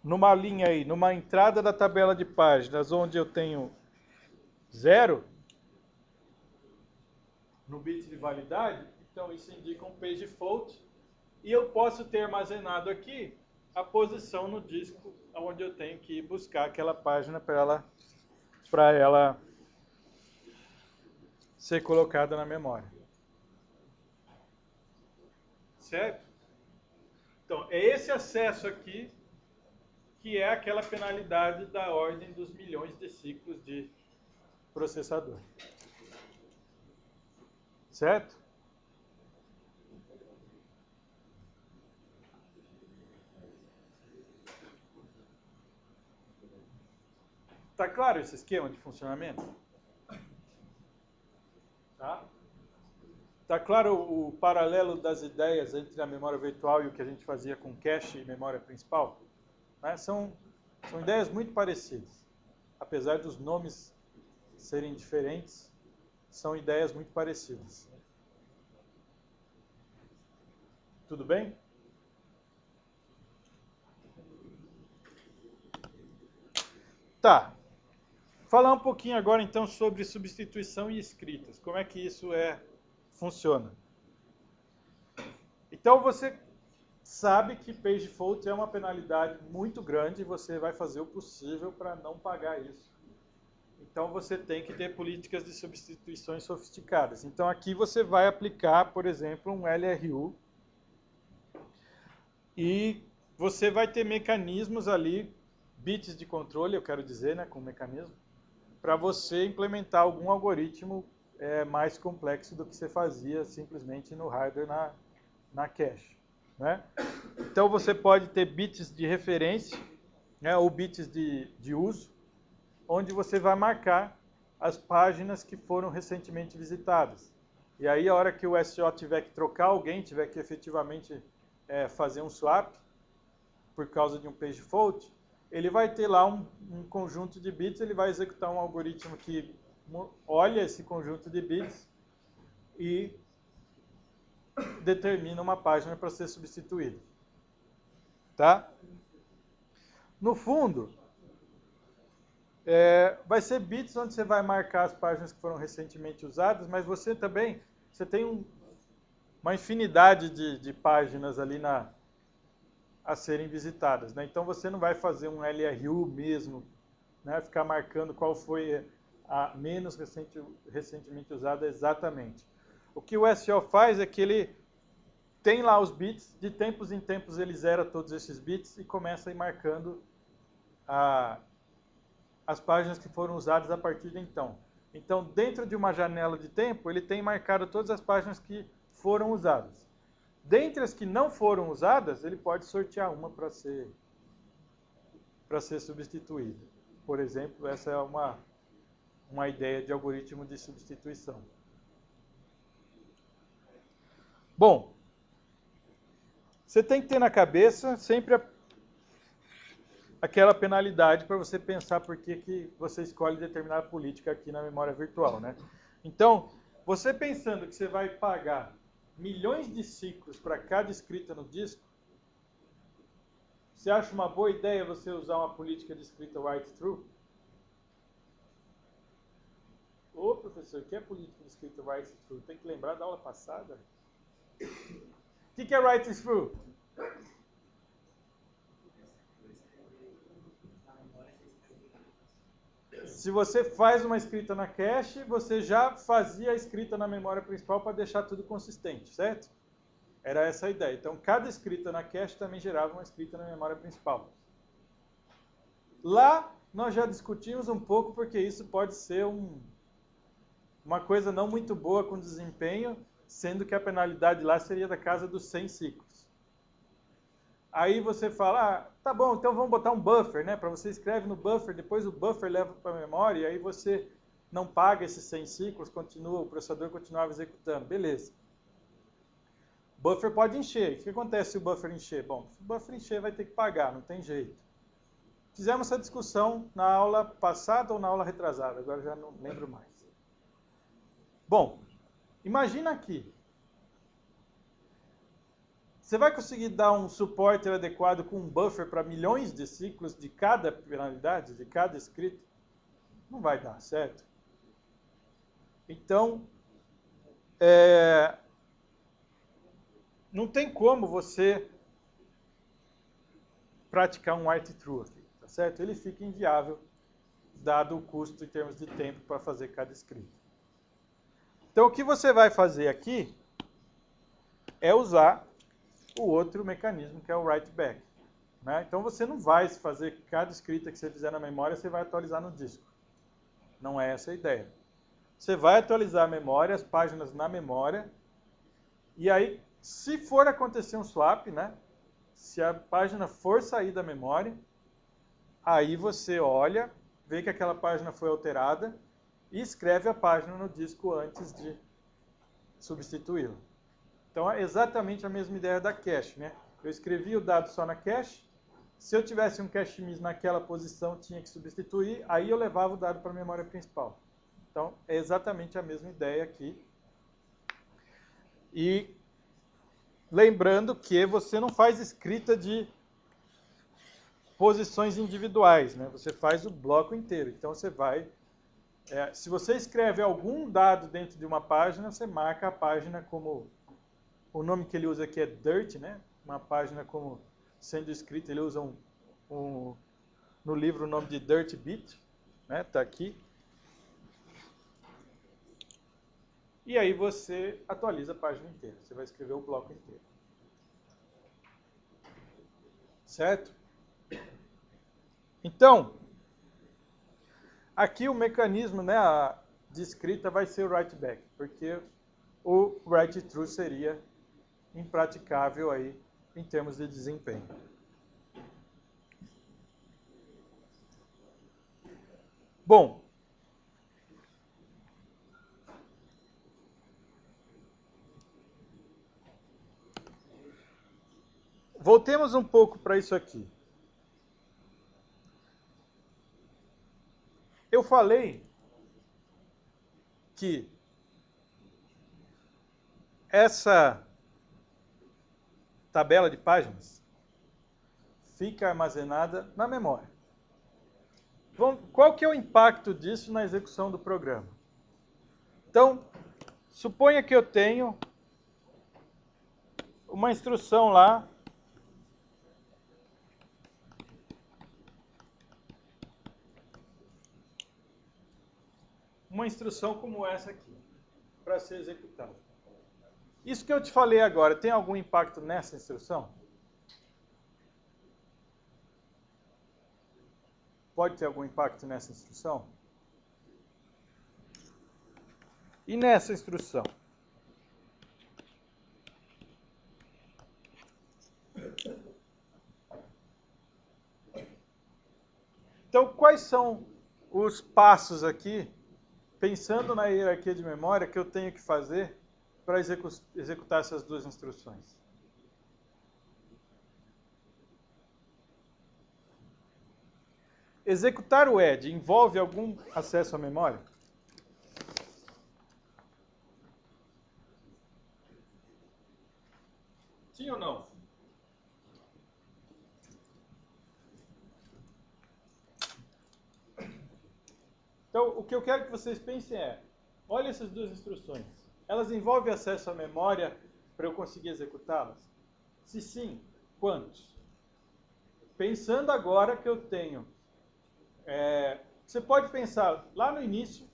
numa linha aí, numa entrada da tabela de páginas onde eu tenho 0 no bit de validade, então isso indica um page fault e eu posso ter armazenado aqui a posição no disco onde eu tenho que ir buscar aquela página para ela ser colocada na memória. Certo? Então, é esse acesso aqui que é aquela penalidade da ordem dos milhões de ciclos de processador. Certo? Tá claro esse esquema de funcionamento? Tá? Tá claro o paralelo das ideias entre a memória virtual e o que a gente fazia com cache e memória principal? Né? São ideias muito parecidas. Apesar dos nomes serem diferentes, são ideias muito parecidas. Tudo bem? Tá. Falar um pouquinho agora então sobre substituição e escritas. Como é que isso funciona? Então você sabe que page fault é uma penalidade muito grande e você vai fazer o possível para não pagar isso. Então você tem que ter políticas de substituições sofisticadas. Então aqui você vai aplicar, por exemplo, um LRU e você vai ter mecanismos ali, bits de controle, eu quero dizer, né, com mecanismo, para você implementar algum algoritmo mais complexo do que você fazia simplesmente no hardware na cache. Né? Então você pode ter bits de referência, né, ou bits de uso, onde você vai marcar as páginas que foram recentemente visitadas. E aí a hora que o SO tiver que trocar alguém, tiver que efetivamente fazer um swap, por causa de um page fault, ele vai ter lá um conjunto de bits, ele vai executar um algoritmo que olha esse conjunto de bits e determina uma página para ser substituída. Tá? No fundo, vai ser bits onde você vai marcar as páginas que foram recentemente usadas, mas você também tem uma infinidade de páginas ali a serem visitadas. Né? Então você não vai fazer um LRU mesmo, né? Ficar marcando qual foi a menos recentemente usada exatamente. O que o SO faz é que ele tem lá os bits, de tempos em tempos ele zera todos esses bits e começa a ir marcando as páginas que foram usadas a partir de então. Então, dentro de uma janela de tempo, ele tem marcado todas as páginas que foram usadas. Dentre as que não foram usadas, ele pode sortear uma para ser substituída. Por exemplo, essa é uma ideia de algoritmo de substituição. Bom, você tem que ter na cabeça sempre aquela penalidade para você pensar por que você escolhe determinada política aqui na memória virtual. Né? Então, você pensando que você vai pagar milhões de ciclos para cada escrita no disco, você acha uma boa ideia você usar uma política de escrita write-through? Ô, professor, o que é política de escrita write-through? Tem que lembrar da aula passada. O que é write-through? Se você faz uma escrita na cache, você já fazia a escrita na memória principal para deixar tudo consistente, certo? Era essa a ideia. Então, cada escrita na cache também gerava uma escrita na memória principal. Lá, nós já discutimos um pouco, porque isso pode ser uma coisa não muito boa com desempenho, sendo que a penalidade lá seria da casa dos 100 ciclos. Aí você fala, tá bom, então vamos botar um buffer, né? Para você escreve no buffer, depois o buffer leva para a memória, e aí você não paga esses 100 ciclos, o processador continuava executando. Beleza. Buffer pode encher. O que acontece se o buffer encher? Bom, se o buffer encher vai ter que pagar, não tem jeito. Fizemos essa discussão na aula passada ou na aula retrasada, agora já não lembro mais. Bom, imagina aqui. Você vai conseguir dar um suporte adequado com um buffer para milhões de ciclos de cada penalidade, de cada escrito? Não vai dar, certo? Então, não tem como você praticar um write-through aqui, tá certo? Ele fica inviável, dado o custo em termos de tempo para fazer cada escrito. Então, o que você vai fazer aqui é usar o outro mecanismo, que é o write-back. né? Então você não vai fazer cada escrita que você fizer na memória, você vai atualizar no disco. Não é essa a ideia. Você vai atualizar a memória, as páginas na memória, e aí, se for acontecer um swap, né? Se a página for sair da memória, aí você olha, vê que aquela página foi alterada e escreve a página no disco antes de substituí-la. Então é exatamente a mesma ideia da cache, né? Eu escrevi o dado só na cache, se eu tivesse um cache miss naquela posição, tinha que substituir, aí eu levava o dado para a memória principal. Então é exatamente a mesma ideia aqui. E lembrando que você não faz escrita de posições individuais, né? Você faz o bloco inteiro. Então você vai... se você escreve algum dado dentro de uma página, você marca a página como... O nome que ele usa aqui é dirt, né? Uma página como sendo escrita, ele usa no livro o nome de dirt bit, né? Tá aqui. E aí você atualiza a página inteira. Você vai escrever o bloco inteiro. Certo? Então, aqui o mecanismo, né, de escrita vai ser o write back, porque o write true seria impraticável aí em termos de desempenho. Bom, voltemos um pouco para isso aqui. Eu falei que essa tabela de páginas fica armazenada na memória. Qual que é o impacto disso na execução do programa? Então, suponha que eu tenho uma instrução lá uma instrução como essa aqui, para ser executada. Isso que eu te falei agora, tem algum impacto nessa instrução? Pode ter algum impacto nessa instrução? E nessa instrução? Então, quais são os passos aqui, pensando na hierarquia de memória, que eu tenho que fazer para executar essas duas instruções? Executar o add envolve algum acesso à memória? Sim ou não? Então, o que eu quero que vocês pensem é, olha essas duas instruções. Elas envolvem acesso à memória para eu conseguir executá-las? Se sim, quantos? Pensando agora que eu tenho... você pode pensar lá no início,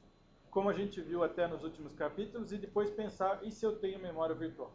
como a gente viu até nos últimos capítulos, e depois pensar, e se eu tenho memória virtual?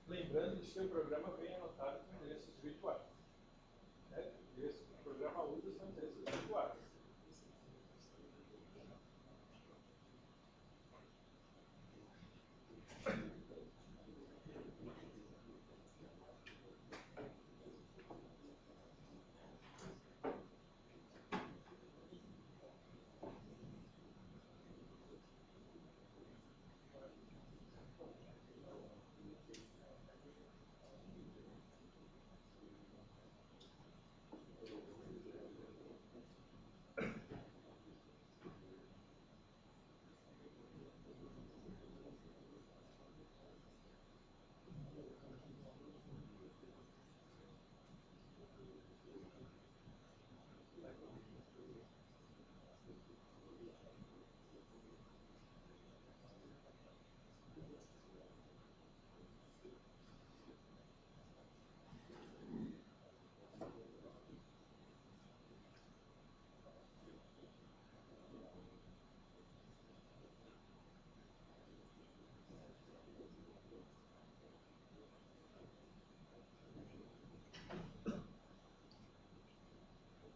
Lembrando que o seu programa vem anotado com endereços virtuais. Né? Esse programa usa são endereços virtuais.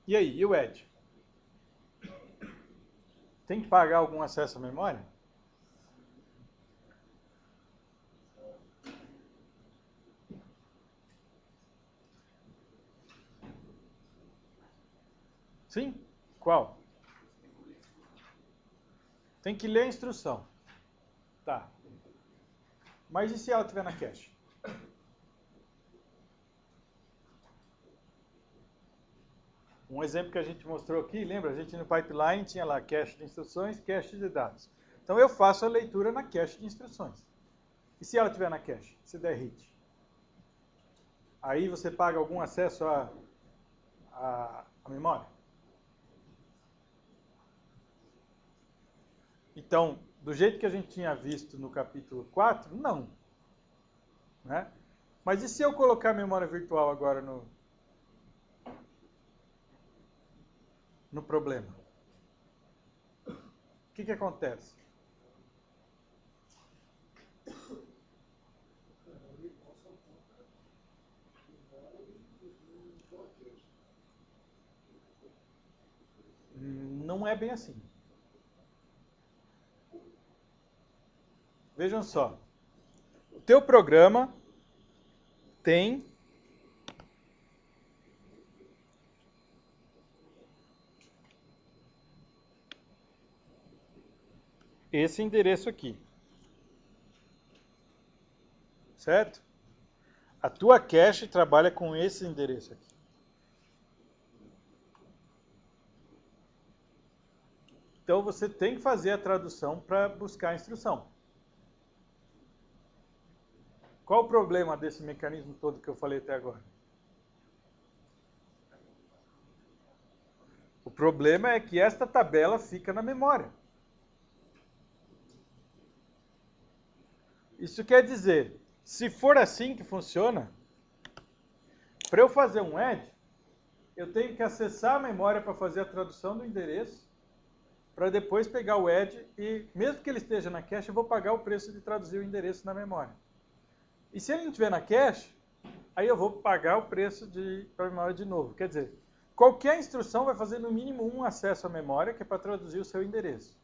E aí, e o Edge? Tem que pagar algum acesso à memória? Sim? Qual? Tem que ler a instrução. Tá. Mas e se ela estiver na cache? Um exemplo que a gente mostrou aqui, lembra? A gente no pipeline tinha lá cache de instruções, cache de dados. Então eu faço a leitura na cache de instruções. E se ela estiver na cache? Se der hit? Aí você paga algum acesso à memória? Então, do jeito que a gente tinha visto no capítulo 4, não. Né? Mas e se eu colocar a memória virtual agora no problema? O que acontece? Não é bem assim. Vejam só. O teu programa tem esse endereço aqui. Certo? A tua cache trabalha com esse endereço aqui. Então você tem que fazer a tradução para buscar a instrução. Qual o problema desse mecanismo todo que eu falei até agora? O problema é que esta tabela fica na memória. Isso quer dizer, se for assim que funciona, para eu fazer um add, eu tenho que acessar a memória para fazer a tradução do endereço, para depois pegar o add e, mesmo que ele esteja na cache, eu vou pagar o preço de traduzir o endereço na memória. E se ele não estiver na cache, aí eu vou pagar o preço para a memória de novo. Quer dizer, qualquer instrução vai fazer no mínimo um acesso à memória, que é para traduzir o seu endereço.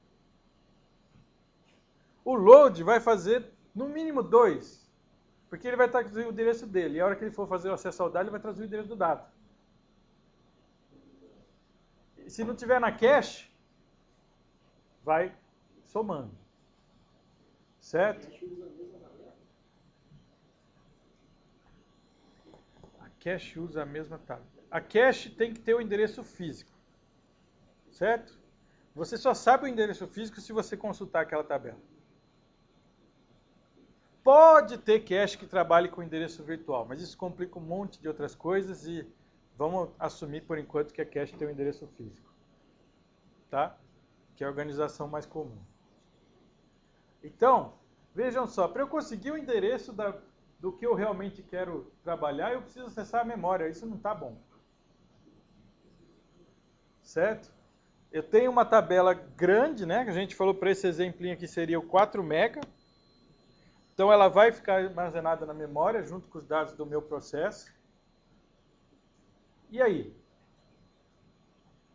O load vai fazer no mínimo 2, porque ele vai traduzir o endereço dele. E a hora que ele for fazer o acesso ao dado, ele vai traduzir o endereço do dado. E se não tiver na cache, vai somando. Certo? A cache usa a mesma tabela. A cache tem que ter o endereço físico. Certo? Você só sabe o endereço físico se você consultar aquela tabela. Pode ter cache que trabalhe com endereço virtual, mas isso complica um monte de outras coisas e vamos assumir por enquanto que a cache tem um endereço físico. Tá? Que é a organização mais comum. Então, vejam só, para eu conseguir o endereço do que eu realmente quero trabalhar, eu preciso acessar a memória. Isso não está bom. Certo? Eu tenho uma tabela grande, né? Que a gente falou para esse exemplinho aqui seria o 4 MB. Então ela vai ficar armazenada na memória junto com os dados do meu processo. E aí?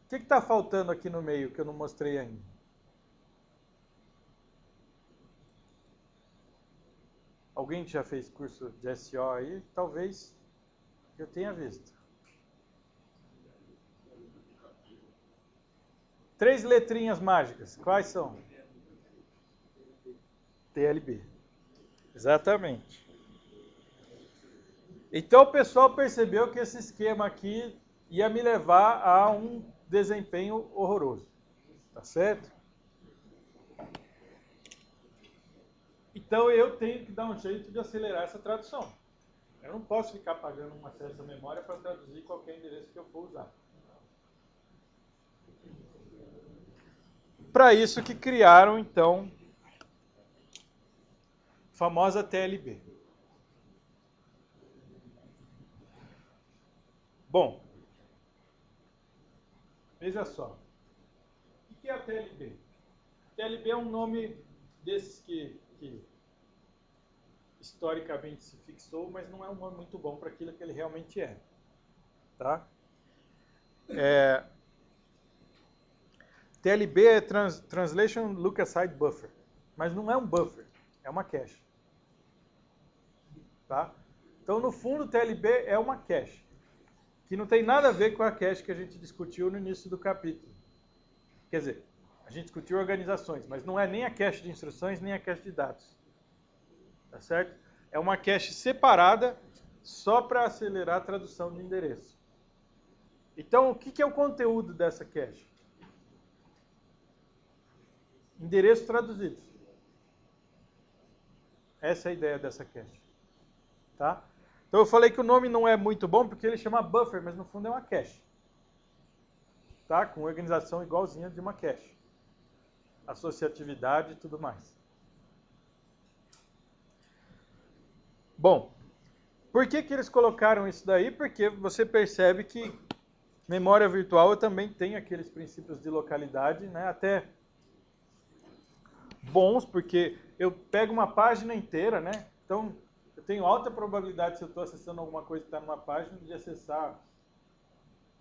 O que está faltando aqui no meio que eu não mostrei ainda? Alguém que já fez curso de SO aí, talvez eu tenha visto. 3 letrinhas mágicas. Quais são? TLB. Exatamente. Então o pessoal percebeu que esse esquema aqui ia me levar a um desempenho horroroso. Tá certo? Então eu tenho que dar um jeito de acelerar essa tradução. Eu não posso ficar pagando um acesso à memória para traduzir qualquer endereço que eu for usar. Para isso que criaram, então, a famosa TLB. Bom, veja só. O que é a TLB? TLB é um nome desses que historicamente se fixou, mas não é um nome muito bom para aquilo que ele realmente é. Tá? TLB é Translation Look Aside Buffer, mas não é um buffer, é uma cache. Tá? Então, no fundo, o TLB é uma cache, que não tem nada a ver com a cache que a gente discutiu no início do capítulo. Quer dizer, a gente discutiu organizações, mas não é nem a cache de instruções, nem a cache de dados. Tá certo? É uma cache separada só para acelerar a tradução de endereço. Então, o que é o conteúdo dessa cache? Endereços traduzidos. Essa é a ideia dessa cache. Tá? Então eu falei que o nome não é muito bom porque ele chama buffer, mas no fundo é uma cache. Tá? Com organização igualzinha de uma cache. Associatividade e tudo mais. Bom, por que eles colocaram isso daí? Porque você percebe que memória virtual também tem aqueles princípios de localidade, né? Até bons, porque eu pego uma página inteira, né? Então, eu tenho alta probabilidade, se eu estou acessando alguma coisa que está numa página, de acessar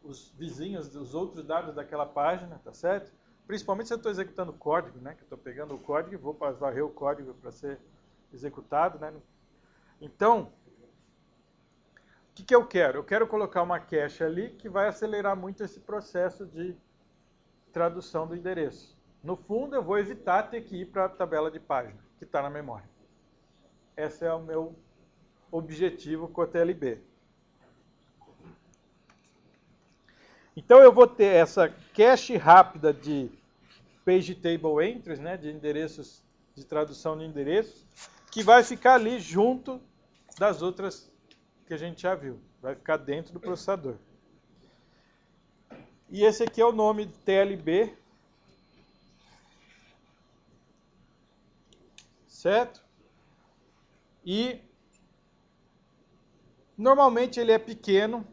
os vizinhos, os outros dados daquela página, tá certo? Principalmente se eu estou executando código, né? Que eu estou pegando o código e vou varrer o código para ser executado, né? Então, o que eu quero? Eu quero colocar uma cache ali que vai acelerar muito esse processo de tradução do endereço. No fundo, eu vou evitar ter que ir para a tabela de página, que está na memória. Esse é o meu objetivo com a TLB. Então, eu vou ter essa cache rápida de page table entries, né, de endereços, de tradução de endereços, que vai ficar ali junto das outras que a gente já viu. Vai ficar dentro do processador. E esse aqui é o nome TLB. Certo? E normalmente ele é pequeno,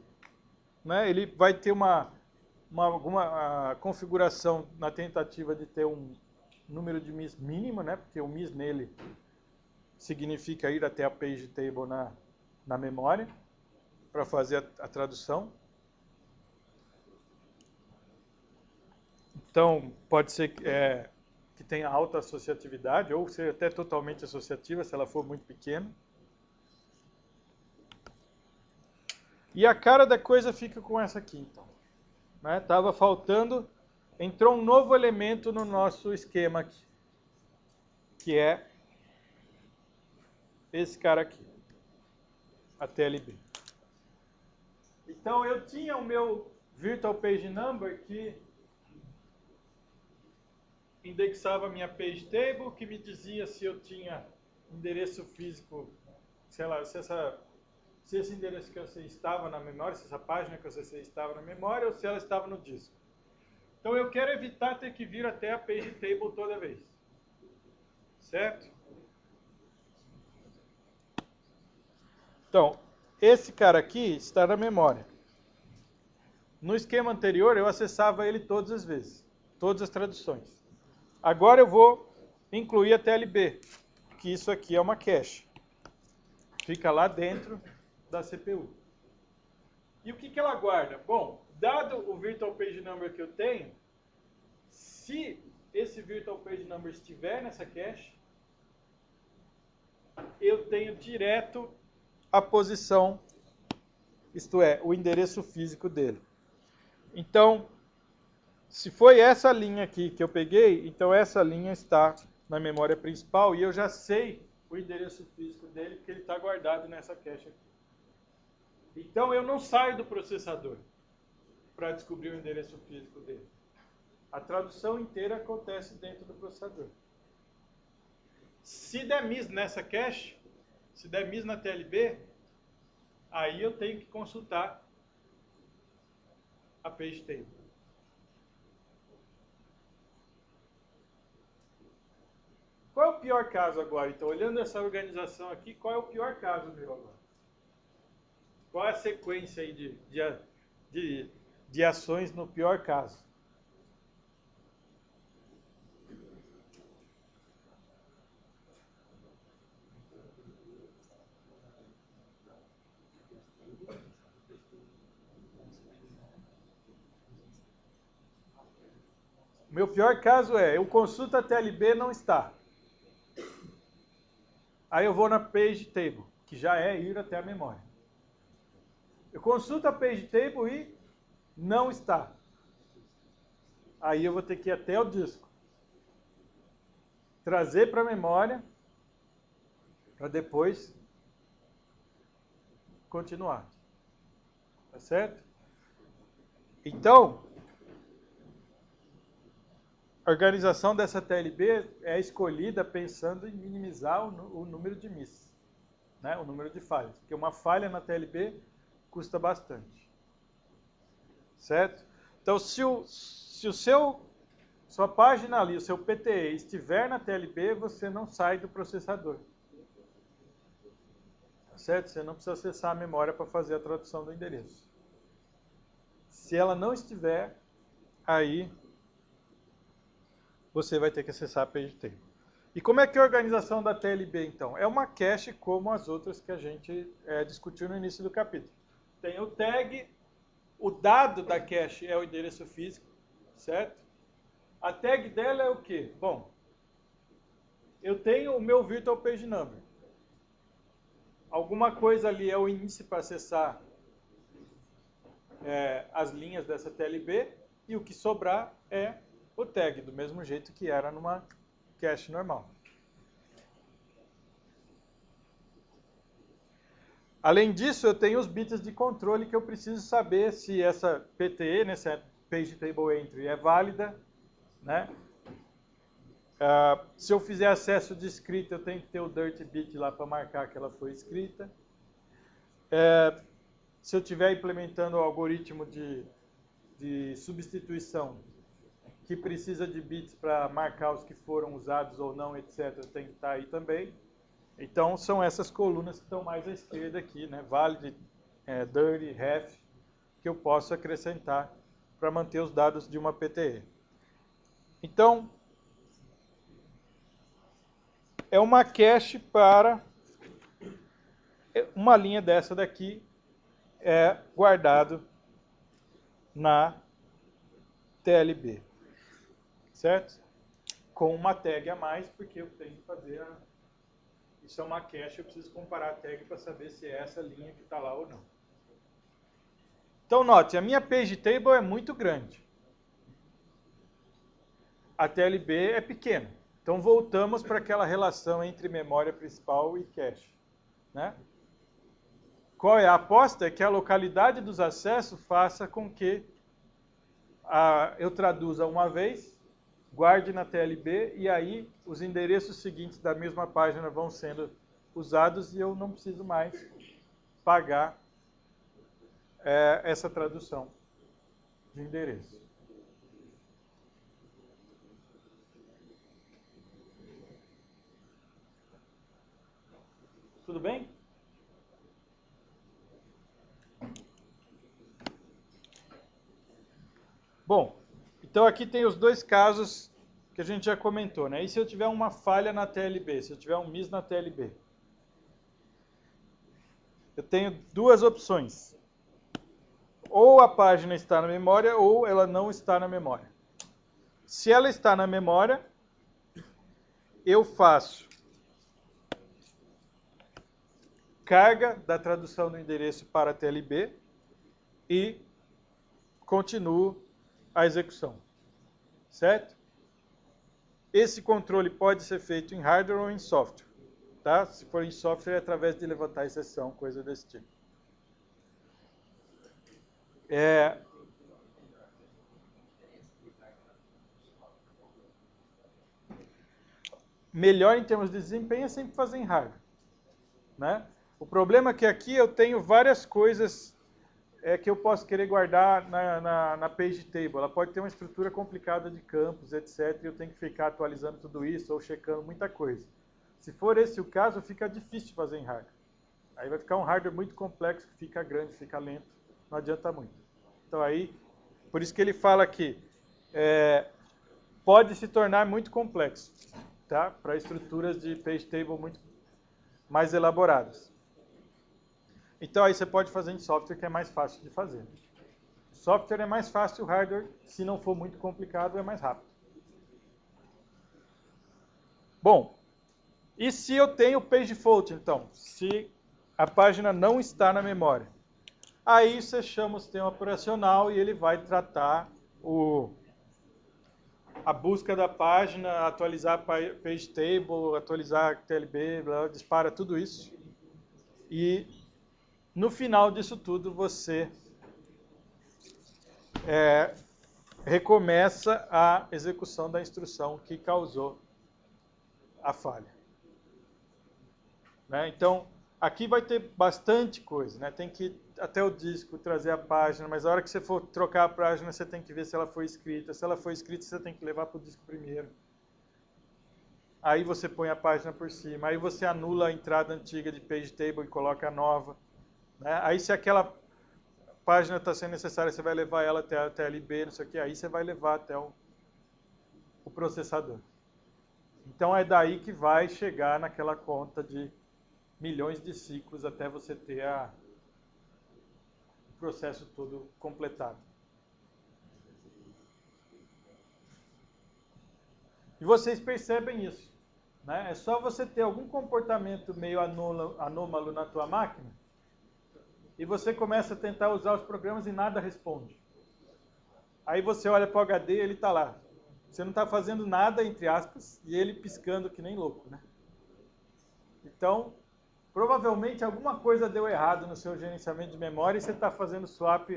né? Ele vai ter alguma configuração na tentativa de ter um número de miss mínimo, né? Porque o miss nele significa ir até a page table na memória para fazer a tradução. Então, pode ser que tenha alta associatividade, ou ser até totalmente associativa, se ela for muito pequena. E a cara da coisa fica com essa aqui, então. Né? Tava faltando, entrou um novo elemento no nosso esquema aqui, que é esse cara aqui, a TLB. Então, eu tinha o meu Virtual Page Number que indexava a minha page table, que me dizia se eu tinha endereço físico, sei lá, se esse endereço que eu acessei estava na memória, se essa página que eu acessei estava na memória ou se ela estava no disco. Então eu quero evitar ter que vir até a page table toda vez. Certo? Então, esse cara aqui está na memória. No esquema anterior eu acessava ele todas as vezes, todas as traduções. Agora eu vou incluir a TLB, que isso aqui é uma cache. Fica lá dentro da CPU. E o que ela guarda? Bom, dado o Virtual Page Number que eu tenho, se esse Virtual Page Number estiver nessa cache, eu tenho direto a posição, isto é, o endereço físico dele. Então, se foi essa linha aqui que eu peguei, então essa linha está na memória principal e eu já sei o endereço físico dele, porque ele está guardado nessa cache aqui. Então eu não saio do processador para descobrir o endereço físico dele. A tradução inteira acontece dentro do processador. Se der miss nessa cache, se der miss na TLB, aí eu tenho que consultar a page table. Qual é o pior caso agora? Então, olhando essa organização aqui, qual é o pior caso meu agora? Qual é a sequência aí de ações no pior caso? Meu pior caso é, eu consulto a TLB, não está. Aí eu vou na page table, que já é ir até a memória. Eu consulto a page table e não está. Aí eu vou ter que ir até o disco. Trazer para a memória, para depois continuar. Tá certo? Então, a organização dessa TLB é escolhida pensando em minimizar o número de misses, né? O número de falhas. Porque uma falha na TLB custa bastante. Certo? Então, se sua página ali, o seu PTE estiver na TLB, você não sai do processador. Certo? Você não precisa acessar a memória para fazer a tradução do endereço. Se ela não estiver, aí você vai ter que acessar a page table. E como é que é a organização da TLB, então? É uma cache como as outras que a gente discutiu no início do capítulo. Tem o tag, o dado da cache é o endereço físico, certo? A tag dela é o quê? Bom, eu tenho o meu Virtual Page Number. Alguma coisa ali é o índice para acessar as linhas dessa TLB, e o que sobrar é o tag, do mesmo jeito que era numa cache normal. Além disso, eu tenho os bits de controle que eu preciso saber se essa PTE, né, essa Page Table Entry, é válida, né? Se eu fizer acesso de escrita, eu tenho que ter o dirty bit lá para marcar que ela foi escrita. Se eu estiver implementando o algoritmo de substituição, que precisa de bits para marcar os que foram usados ou não, etc., tem que estar aí também. Então, são essas colunas que estão mais à esquerda aqui, né? Valid, dirty, ref, que eu posso acrescentar para manter os dados de uma PTE. Então, é uma cache para uma linha dessa daqui é guardado na TLB, certo? Com uma tag a mais, porque eu tenho que fazer isso é uma cache, eu preciso comparar a tag para saber se é essa linha que está lá ou não. Então, note, a minha page table é muito grande. A TLB é pequena. Então, voltamos para aquela relação entre memória principal e cache, né? Qual é a aposta? É que a localidade dos acessos faça com que eu traduza uma vez, guarde na TLB, e aí os endereços seguintes da mesma página vão sendo usados e eu não preciso mais pagar essa tradução de endereço. Tudo bem? Bom, então aqui tem os dois casos que a gente já comentou, né? E se eu tiver uma falha na TLB, se eu tiver um miss na TLB? Eu tenho duas opções. Ou a página está na memória ou ela não está na memória. Se ela está na memória, eu faço carga da tradução do endereço para a TLB e continuo a execução, certo? Esse controle pode ser feito em hardware ou em software, tá? Se for em software, é através de levantar exceção, coisa desse tipo. Melhor em termos de desempenho é sempre fazer em hardware, né? O problema é que aqui eu tenho várias coisas que eu posso querer guardar na page table. Ela pode ter uma estrutura complicada de campos, etc. E eu tenho que ficar atualizando tudo isso ou checando muita coisa. Se for esse o caso, fica difícil de fazer em hardware. Aí vai ficar um hardware muito complexo, que fica grande, fica lento. Não adianta muito. Então aí, por isso que ele fala aqui, pode se tornar muito complexo, tá? Para estruturas de page table muito mais elaboradas. Então aí você pode fazer em software, que é mais fácil de fazer. Software é mais fácil, o hardware, se não for muito complicado, é mais rápido. Bom, e se eu tenho page fault, então? Se a página não está na memória. Aí você chama o sistema operacional e ele vai tratar a busca da página, atualizar a page table, atualizar TLB, dispara tudo isso. E no final disso tudo você recomeça a execução da instrução que causou a falha. Né? Então, aqui vai ter bastante coisa, né? Tem que ir até o disco, trazer a página, mas a hora que você for trocar a página, você tem que ver se ela foi escrita. Se ela foi escrita, você tem que levar para o disco primeiro. Aí você põe a página por cima, aí você anula a entrada antiga de page table e coloca a nova. Né? Aí se aquela página está sendo necessária, você vai levar ela até a TLB, não sei o que, aí você vai levar até o processador. Então é daí que vai chegar naquela conta de milhões de ciclos até você ter o processo todo completado. E vocês percebem isso. Né? É só você ter algum comportamento meio anômalo na tua máquina e você começa a tentar usar os programas e nada responde. Aí você olha para o HD e ele está lá. Você não está fazendo nada, entre aspas, e ele piscando que nem louco. Né? Então, provavelmente alguma coisa deu errado no seu gerenciamento de memória e você está fazendo swap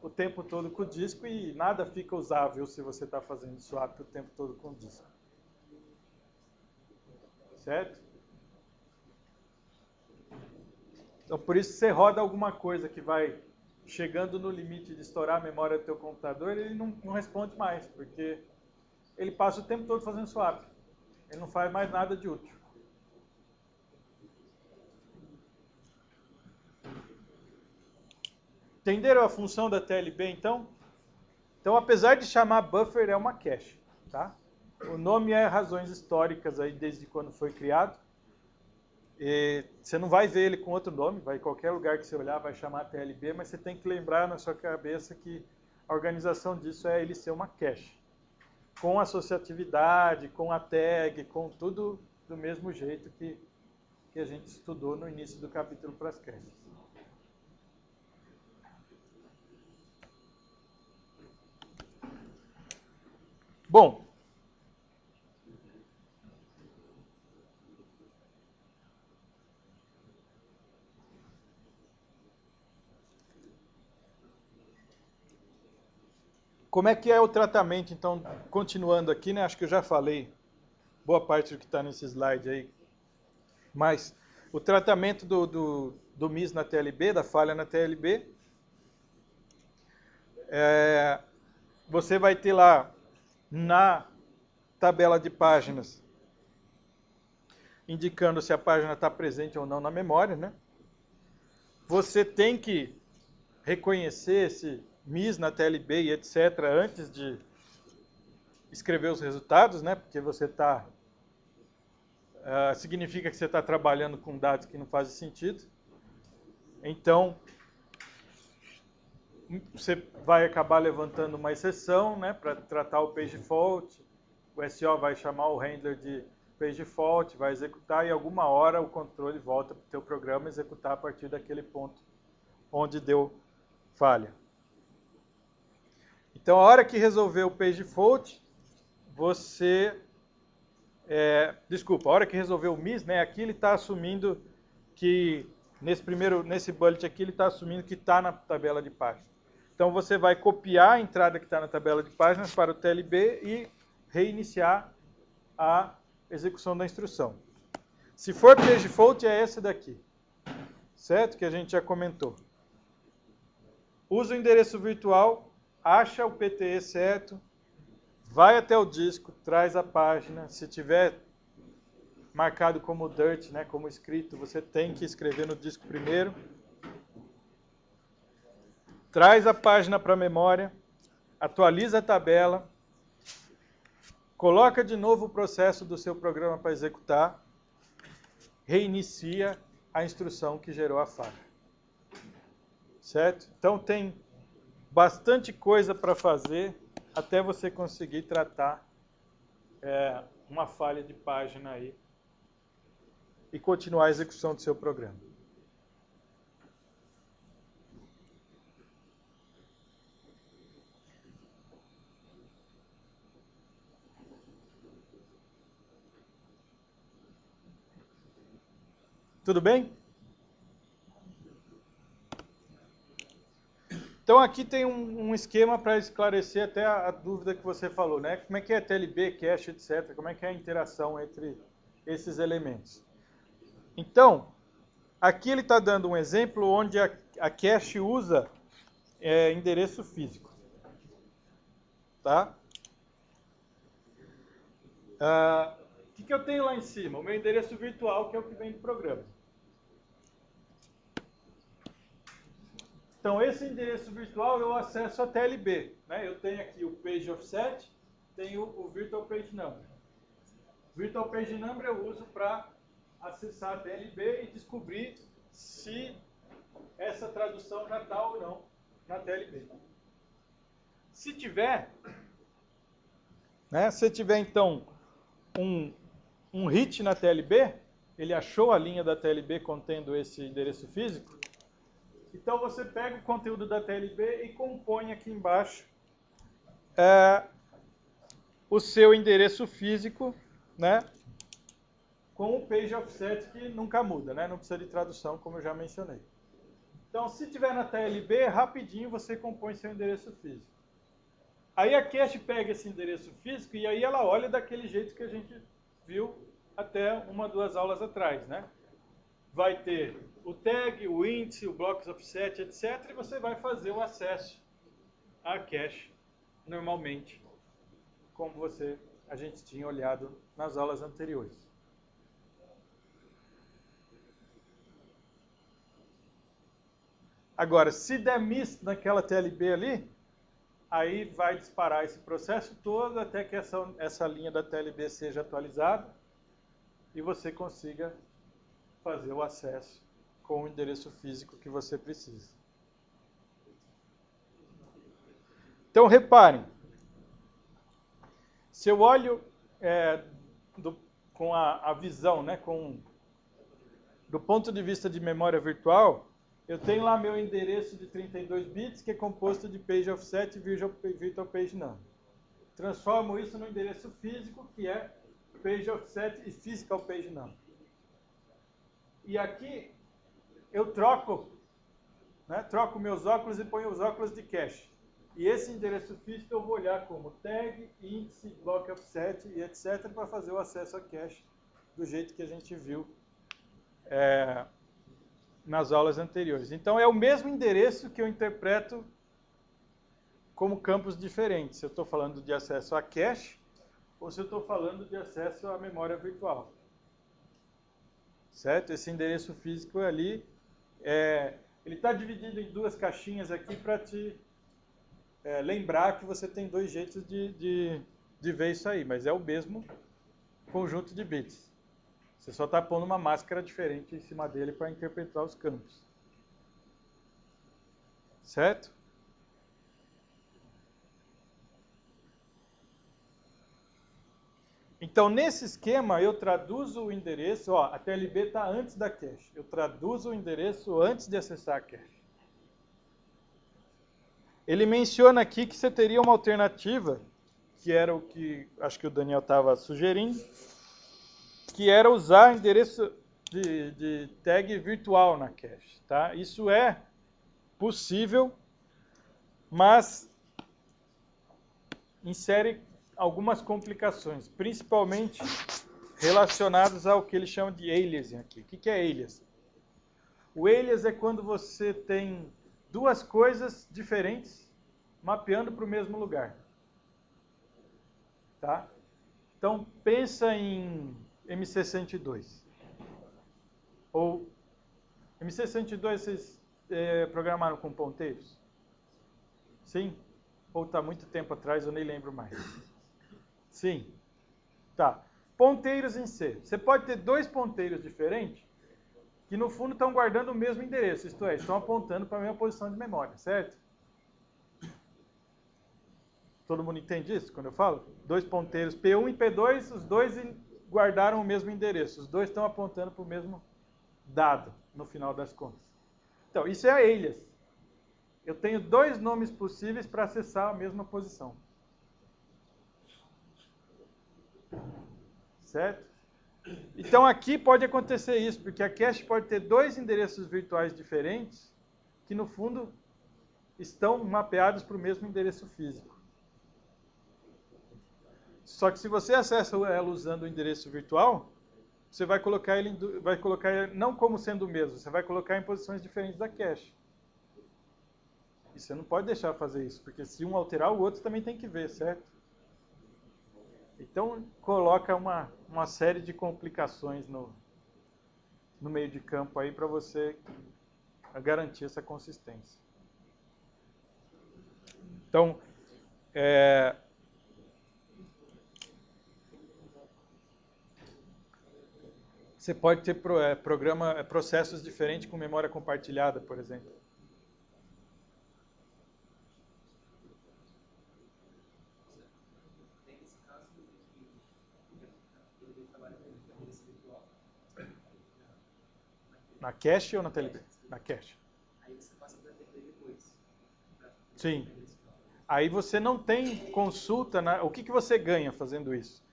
o tempo todo com o disco e nada fica usável se você está fazendo swap o tempo todo com o disco. Certo? Então, por isso, você roda alguma coisa que vai chegando no limite de estourar a memória do teu computador, ele não responde mais, porque ele passa o tempo todo fazendo swap. Ele não faz mais nada de útil. Entenderam a função da TLB, então? Então, apesar de chamar buffer, é uma cache. Tá? O nome é razões históricas, aí, desde quando foi criado. E você não vai ver ele com outro nome, vai em qualquer lugar que você olhar vai chamar TLB, mas você tem que lembrar na sua cabeça que a organização disso é ele ser uma cache. Com associatividade, com a tag, com tudo do mesmo jeito que a gente estudou no início do capítulo para as caches. Bom, como é que é o tratamento, então, continuando aqui, né? Acho que eu já falei boa parte do que está nesse slide aí. Mas o tratamento do miss na TLB, da falha na TLB, você vai ter lá na tabela de páginas indicando se a página está presente ou não na memória, né? Você tem que reconhecer esse miss na TLB e etc. antes de escrever os resultados, né? Porque você está significa que você está trabalhando com dados que não fazem sentido. Então, você vai acabar levantando uma exceção, né, para tratar o page fault. O SO vai chamar o handler de page fault, vai executar e alguma hora o controle volta para o teu programa executar a partir daquele ponto onde deu falha. Então, a hora que resolver o page fault, você... desculpa, a hora que resolver o miss, né, aqui ele está assumindo que, nesse bullet aqui, ele está assumindo que está na tabela de páginas. Então, você vai copiar a entrada que está na tabela de páginas para o TLB e reiniciar a execução da instrução. Se for page fault, é esse daqui. Certo? Que a gente já comentou. Usa o endereço virtual, acha o PTE certo, vai até o disco, traz a página. Se tiver marcado como dirt, né, como escrito, você tem que escrever no disco primeiro. Traz a página para a memória, atualiza a tabela, coloca de novo o processo do seu programa para executar, reinicia a instrução que gerou a falha. Certo? Então tem bastante coisa para fazer até você conseguir tratar uma falha de página aí e continuar a execução do seu programa. Tudo bem? Então aqui tem um esquema para esclarecer até a dúvida que você falou, né? Como é que é TLB, cache, etc. Como é que é a interação entre esses elementos. Então, aqui ele está dando um exemplo onde a cache usa endereço físico. Tá? O que eu tenho lá em cima? O meu endereço virtual, que é o que vem do programa. Então, esse endereço virtual eu acesso a TLB. Né? Eu tenho aqui o page offset, tenho o virtual page number. Virtual page number eu uso para acessar a TLB e descobrir se essa tradução já está ou não na TLB. Se tiver, né, se tiver então um hit na TLB, ele achou a linha da TLB contendo esse endereço físico, então você pega o conteúdo da TLB e compõe aqui embaixo o seu endereço físico, né, com o page offset que nunca muda, né, não precisa de tradução, como eu já mencionei. Então, se tiver na TLB, rapidinho você compõe seu endereço físico. Aí a cache pega esse endereço físico e aí ela olha daquele jeito que a gente viu até uma, 2 aulas atrás, né? Vai ter o tag, o índice, o blocks offset, etc. E você vai fazer o acesso à cache normalmente, como a gente tinha olhado nas aulas anteriores. Agora, se der miss naquela TLB ali, aí vai disparar esse processo todo até que essa linha da TLB seja atualizada e você consiga fazer o acesso com o endereço físico que você precisa. Então, reparem, se eu olho com a visão, né, do ponto de vista de memória virtual, eu tenho lá meu endereço de 32 bits, que é composto de page offset e virtual page number. Transformo isso no endereço físico, que é page offset e physical page number. E aqui eu troco meus óculos e ponho os óculos de cache. E esse endereço físico eu vou olhar como tag, índice, block offset e etc. para fazer o acesso a cache do jeito que a gente viu nas aulas anteriores. Então é o mesmo endereço que eu interpreto como campos diferentes. Se eu estou falando de acesso a cache ou se eu estou falando de acesso à memória virtual. Certo? Esse endereço físico ali, ele está dividido em 2 caixinhas aqui para te lembrar que você tem 2 jeitos de ver isso aí, mas é o mesmo conjunto de bits. Você só está pondo uma máscara diferente em cima dele para interpretar os campos. Certo? Então, nesse esquema, eu traduzo o endereço, a TLB está antes da cache. Eu traduzo o endereço antes de acessar a cache. Ele menciona aqui que você teria uma alternativa, que era o que acho que o Daniel estava sugerindo, que era usar endereço de tag virtual na cache. Tá? Isso é possível, mas insere algumas complicações, principalmente relacionadas ao que ele chama de aliasing aqui. O que é alias? O alias é quando você tem 2 coisas diferentes mapeando para o mesmo lugar. Tá? Então, pensa em MC102. Ou MC102 vocês programaram com ponteiros? Sim? Ou está muito tempo atrás, eu nem lembro mais. Sim. Tá. Ponteiros em C. Você pode ter 2 ponteiros diferentes que no fundo estão guardando o mesmo endereço, isto é, estão apontando para a mesma posição de memória, certo? Todo mundo entende isso quando eu falo? Dois ponteiros P1 e P2, os dois guardaram o mesmo endereço. Os dois estão apontando para o mesmo dado, no final das contas. Então, isso é alias. Eu tenho dois nomes possíveis para acessar a mesma posição. Certo? Então, aqui pode acontecer isso, porque a cache pode ter dois endereços virtuais diferentes, que no fundo estão mapeados para o mesmo endereço físico. Só que se você acessa ela usando o endereço virtual, você vai colocar ele não como sendo o mesmo, você vai colocar em posições diferentes da cache. E você não pode deixar fazer isso, porque se um alterar, o outro também tem que ver, certo? Então, coloca uma série de complicações no meio de campo aí para você garantir essa consistência. Então, você pode ter processos diferentes com memória compartilhada, por exemplo. Na cache ou na TLB? Na cache. Aí você passa para a TLB depois. Sim. Aí você não tem consulta. O que você ganha fazendo isso?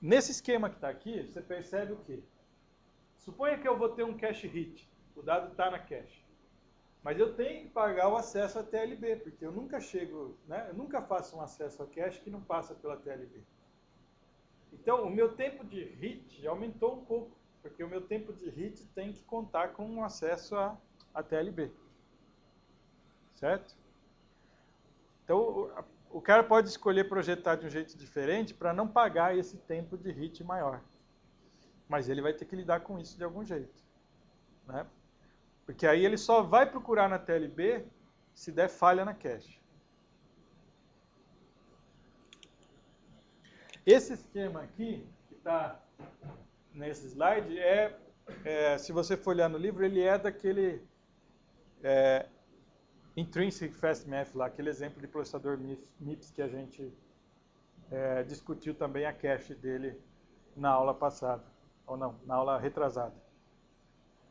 Nesse esquema que está aqui, você percebe o quê? Suponha que eu vou ter um cache hit. O dado está na cache. Mas eu tenho que pagar o acesso à TLB, porque eu nunca chego, né? Eu nunca faço um acesso à cache que não passa pela TLB. Então, o meu tempo de hit aumentou um pouco, porque o meu tempo de hit tem que contar com um acesso à TLB. Certo? Então, o cara pode escolher projetar de um jeito diferente para não pagar esse tempo de hit maior. Mas ele vai ter que lidar com isso de algum jeito. Né? Porque aí ele só vai procurar na TLB se der falha na cache. Esse esquema aqui, que está nesse slide, se você for olhar no livro, ele é daquele Intrinsic Fast Math, lá, aquele exemplo de processador MIPS que a gente discutiu também a cache dele na aula passada, ou não, na aula retrasada.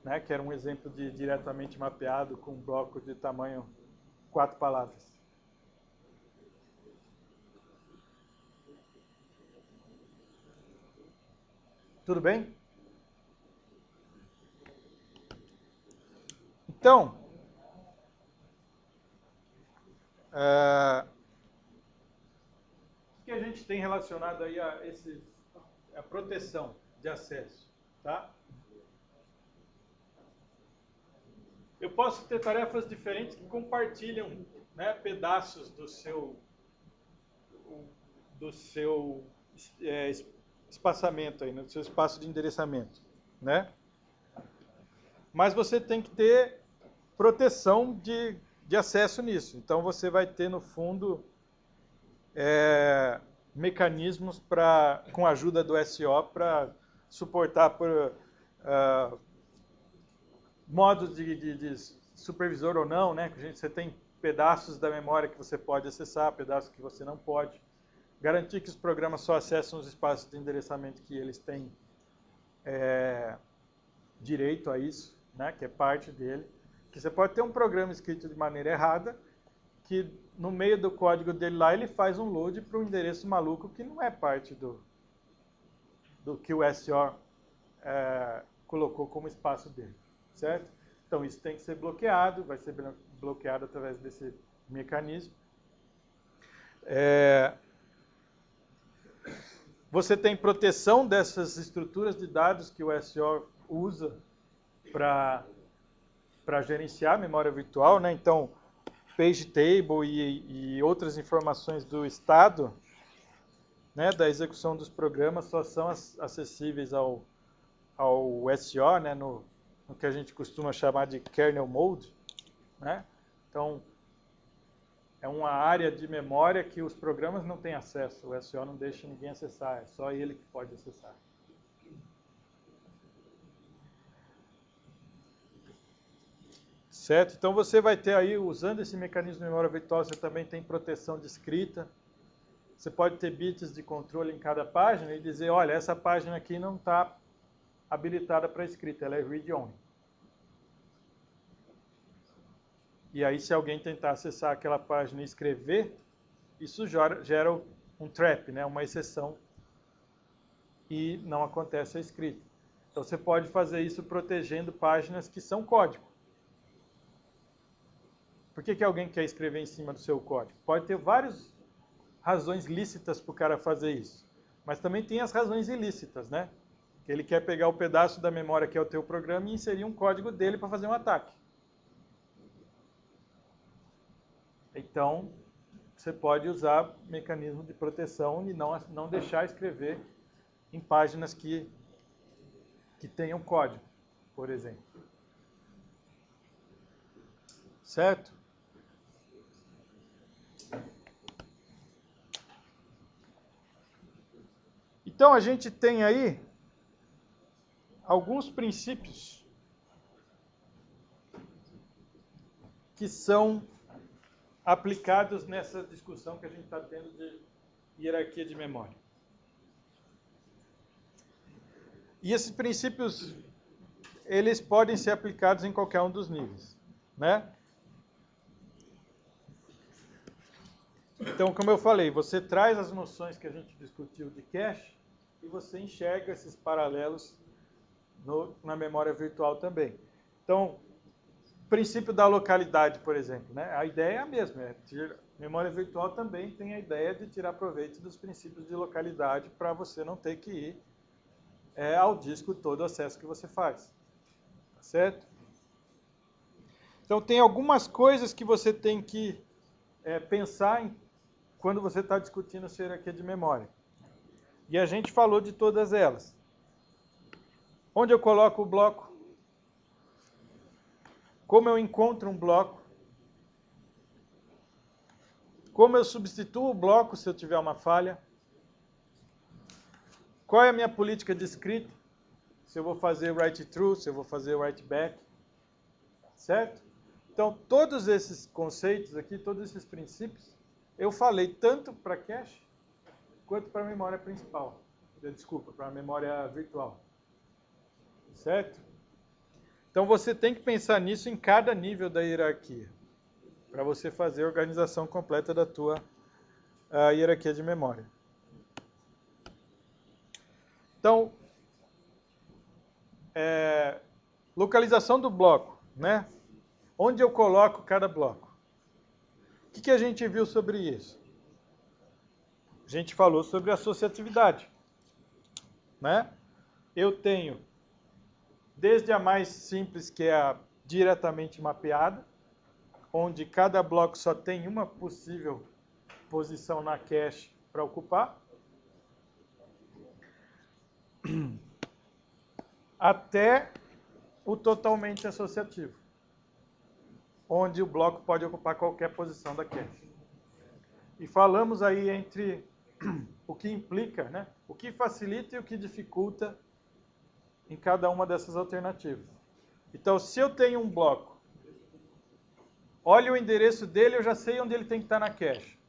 Né, que era um exemplo de diretamente mapeado com um bloco de tamanho 4 palavras. Tudo bem? Então, o que a gente tem relacionado aí a proteção de acesso, tá? Eu posso ter tarefas diferentes que compartilham, né, pedaços do seu espaçamento aí, do seu espaço de endereçamento, né? Mas você tem que ter proteção de acesso nisso. Então você vai ter no fundo mecanismos com a ajuda do SO para suportar modos de supervisor ou não, né? Você tem pedaços da memória que você pode acessar, pedaços que você não pode. Garantir que os programas só acessam os espaços de endereçamento que eles têm direito a isso, né? Que é parte dele. Que você pode ter um programa escrito de maneira errada, que no meio do código dele lá ele faz um load para um endereço maluco que não é parte do que o SO colocou como espaço dele. Certo? Então isso tem que ser bloqueado, vai ser bloqueado através desse mecanismo. Você tem proteção dessas estruturas de dados que o SO usa para gerenciar a memória virtual, né? Então, page table e outras informações do estado, né, da execução dos programas só são acessíveis ao SO, né, no que a gente costuma chamar de kernel mode, né? Então, é uma área de memória que os programas não têm acesso, o SO não deixa ninguém acessar, é só ele que pode acessar. Certo? Então você vai ter aí, usando esse mecanismo de memória virtual, você também tem proteção de escrita. Você pode ter bits de controle em cada página e dizer, olha, essa página aqui não está habilitada para escrita, ela é read-only. E aí, se alguém tentar acessar aquela página e escrever, isso gera um trap, né? Uma exceção, e não acontece a escrita. Então você pode fazer isso protegendo páginas que são código. Por que alguém quer escrever em cima do seu código? Pode ter várias razões lícitas para o cara fazer isso. Mas também tem as razões ilícitas, né? Que ele quer pegar o pedaço da memória que é o teu programa e inserir um código dele para fazer um ataque. Então, você pode usar mecanismo de proteção e não deixar escrever em páginas que tenham código, por exemplo. Certo? Então, a gente tem aí alguns princípios que são aplicados nessa discussão que a gente está tendo de hierarquia de memória. E esses princípios, eles podem ser aplicados em qualquer um dos níveis, né? Então, como eu falei, você traz as noções que a gente discutiu de cache e você enxerga esses paralelos na memória virtual também. Então, o princípio da localidade, por exemplo, né? A ideia é a mesma. Memória virtual também tem a ideia de tirar proveito dos princípios de localidade para você não ter que ir ao disco todo o acesso que você faz. Tá certo? Então, tem algumas coisas que você tem que pensar quando você está discutindo essa hierarquia de memória. E a gente falou de todas elas. Onde eu coloco o bloco? Como eu encontro um bloco? Como eu substituo o bloco se eu tiver uma falha? Qual é a minha política de escrita? Se eu vou fazer write through, se eu vou fazer write back. Certo? Então, todos esses conceitos aqui, todos esses princípios, eu falei tanto para cache quanto para a memória principal. Desculpa, para a memória virtual. Certo? Então você tem que pensar nisso em cada nível da hierarquia, para você fazer a organização completa da tua hierarquia de memória. Então, localização do bloco, né? Onde eu coloco cada bloco? O que a gente viu sobre isso? A gente falou sobre associatividade, né? Eu tenho desde a mais simples, que é a diretamente mapeada, onde cada bloco só tem uma possível posição na cache para ocupar, até o totalmente associativo, onde o bloco pode ocupar qualquer posição da cache. E falamos aí entre o que implica, né? O que facilita e o que dificulta em cada uma dessas alternativas. Então, se eu tenho um bloco, olha o endereço dele, eu já sei onde ele tem que estar na cache.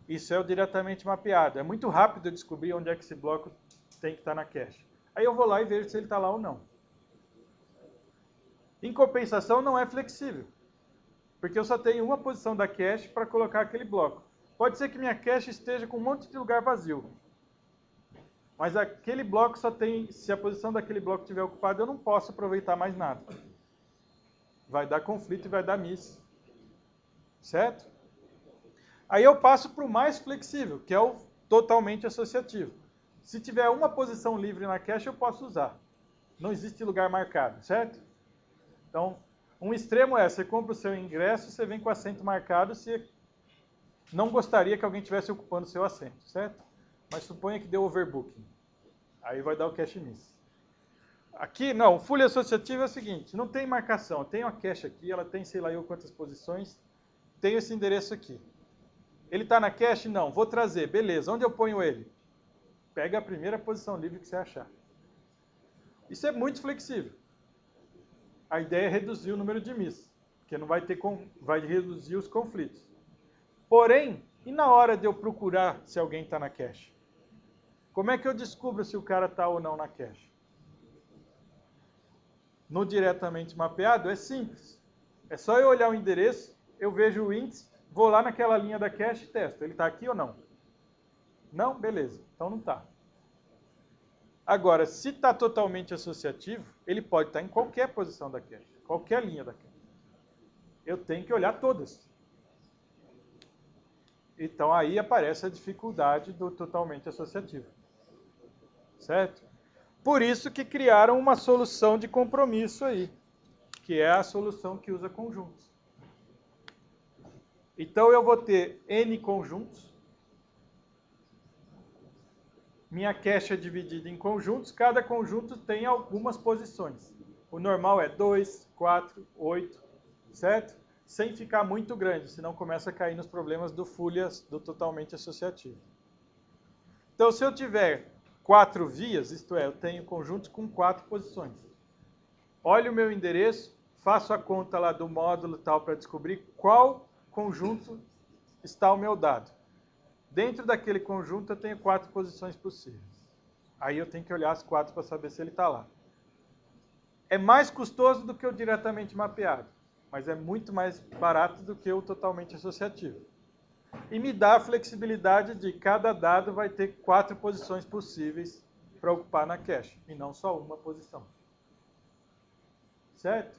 Isso é o diretamente mapeado. É muito rápido eu descobrir onde é que esse bloco tem que estar na cache. Aí eu vou lá e vejo se ele está lá ou não. Em compensação, não é flexível, porque eu só tenho uma posição da cache para colocar aquele bloco. Pode ser que minha cache esteja com um monte de lugar vazio, mas aquele bloco só tem, se a posição daquele bloco estiver ocupada, eu não posso aproveitar mais nada. Vai dar conflito e vai dar miss. Certo? Aí eu passo para o mais flexível, que é o totalmente associativo. Se tiver uma posição livre na cache, eu posso usar. Não existe lugar marcado, certo? Então, um extremo é, você compra o seu ingresso, você vem com o assento marcado, você não gostaria que alguém estivesse ocupando o seu assento, certo? Mas suponha que deu overbooking. Aí vai dar o cache miss. Aqui, não, o fully associativo é o seguinte, não tem marcação. Eu tenho a cache aqui, ela tem sei lá eu quantas posições, tenho esse endereço aqui. Ele está na cache? Não, vou trazer, beleza. Onde eu ponho ele? Pega a primeira posição livre que você achar. Isso é muito flexível. A ideia é reduzir o número de miss. porque não vai vai reduzir os conflitos. Porém, e na hora de eu procurar se alguém está na cache? Como é que eu descubro se o cara está ou não na cache? No diretamente mapeado é simples. É só eu olhar o endereço, eu vejo o índice, vou lá naquela linha da cache e testo. Ele está aqui ou não? Não? Beleza. Então não está. Agora, se está totalmente associativo, ele pode estar em qualquer posição da cache, qualquer linha da cache. Eu tenho que olhar todas. Então aí aparece a dificuldade do totalmente associativo. Certo? Por isso que criaram uma solução de compromisso aí, que é a solução que usa conjuntos. Então eu vou ter N conjuntos. Minha cache é dividida em conjuntos, cada conjunto tem algumas posições. O normal é 2, 4, 8, certo? Sem ficar muito grande, senão começa a cair nos problemas do Foolyas, do totalmente associativo. Então, se eu tiver 4 vias, isto é, eu tenho conjuntos com 4 posições. Olho o meu endereço, faço a conta lá do módulo tal para descobrir qual conjunto está o meu dado. Dentro daquele conjunto eu tenho 4 posições possíveis. Aí eu tenho que olhar as 4 para saber se ele está lá. É mais custoso do que o diretamente mapeado, mas é muito mais barato do que o totalmente associativo. E me dá a flexibilidade de cada dado vai ter 4 posições possíveis para ocupar na cache, e não só uma posição. Certo?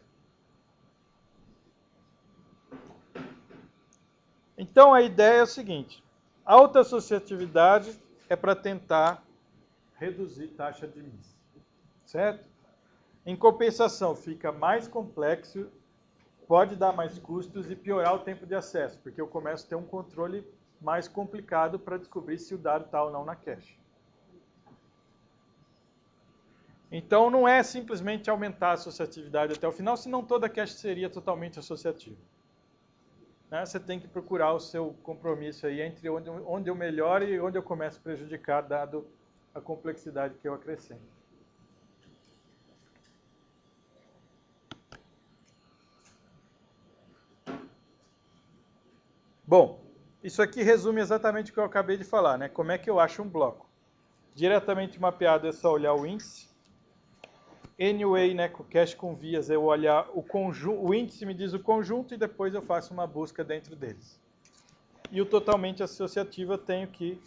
Então a ideia é o seguinte: alta associatividade é para tentar reduzir taxa de miss. Certo? Em compensação, fica mais complexo, pode dar mais custos e piorar o tempo de acesso, porque eu começo a ter um controle mais complicado para descobrir se o dado está ou não na cache. Então não é simplesmente aumentar a associatividade até o final, senão toda a cache seria totalmente associativa. Você tem que procurar o seu compromisso aí entre onde eu melhoro e onde eu começo a prejudicar, dado a complexidade que eu acrescento. Bom, isso aqui resume exatamente o que eu acabei de falar, né? Como é que eu acho um bloco? Diretamente mapeado é só olhar o índice. Anyway, né, com cache com vias, eu olhar o conjunto, o índice me diz o conjunto e depois eu faço uma busca dentro deles. E o totalmente associativo eu tenho que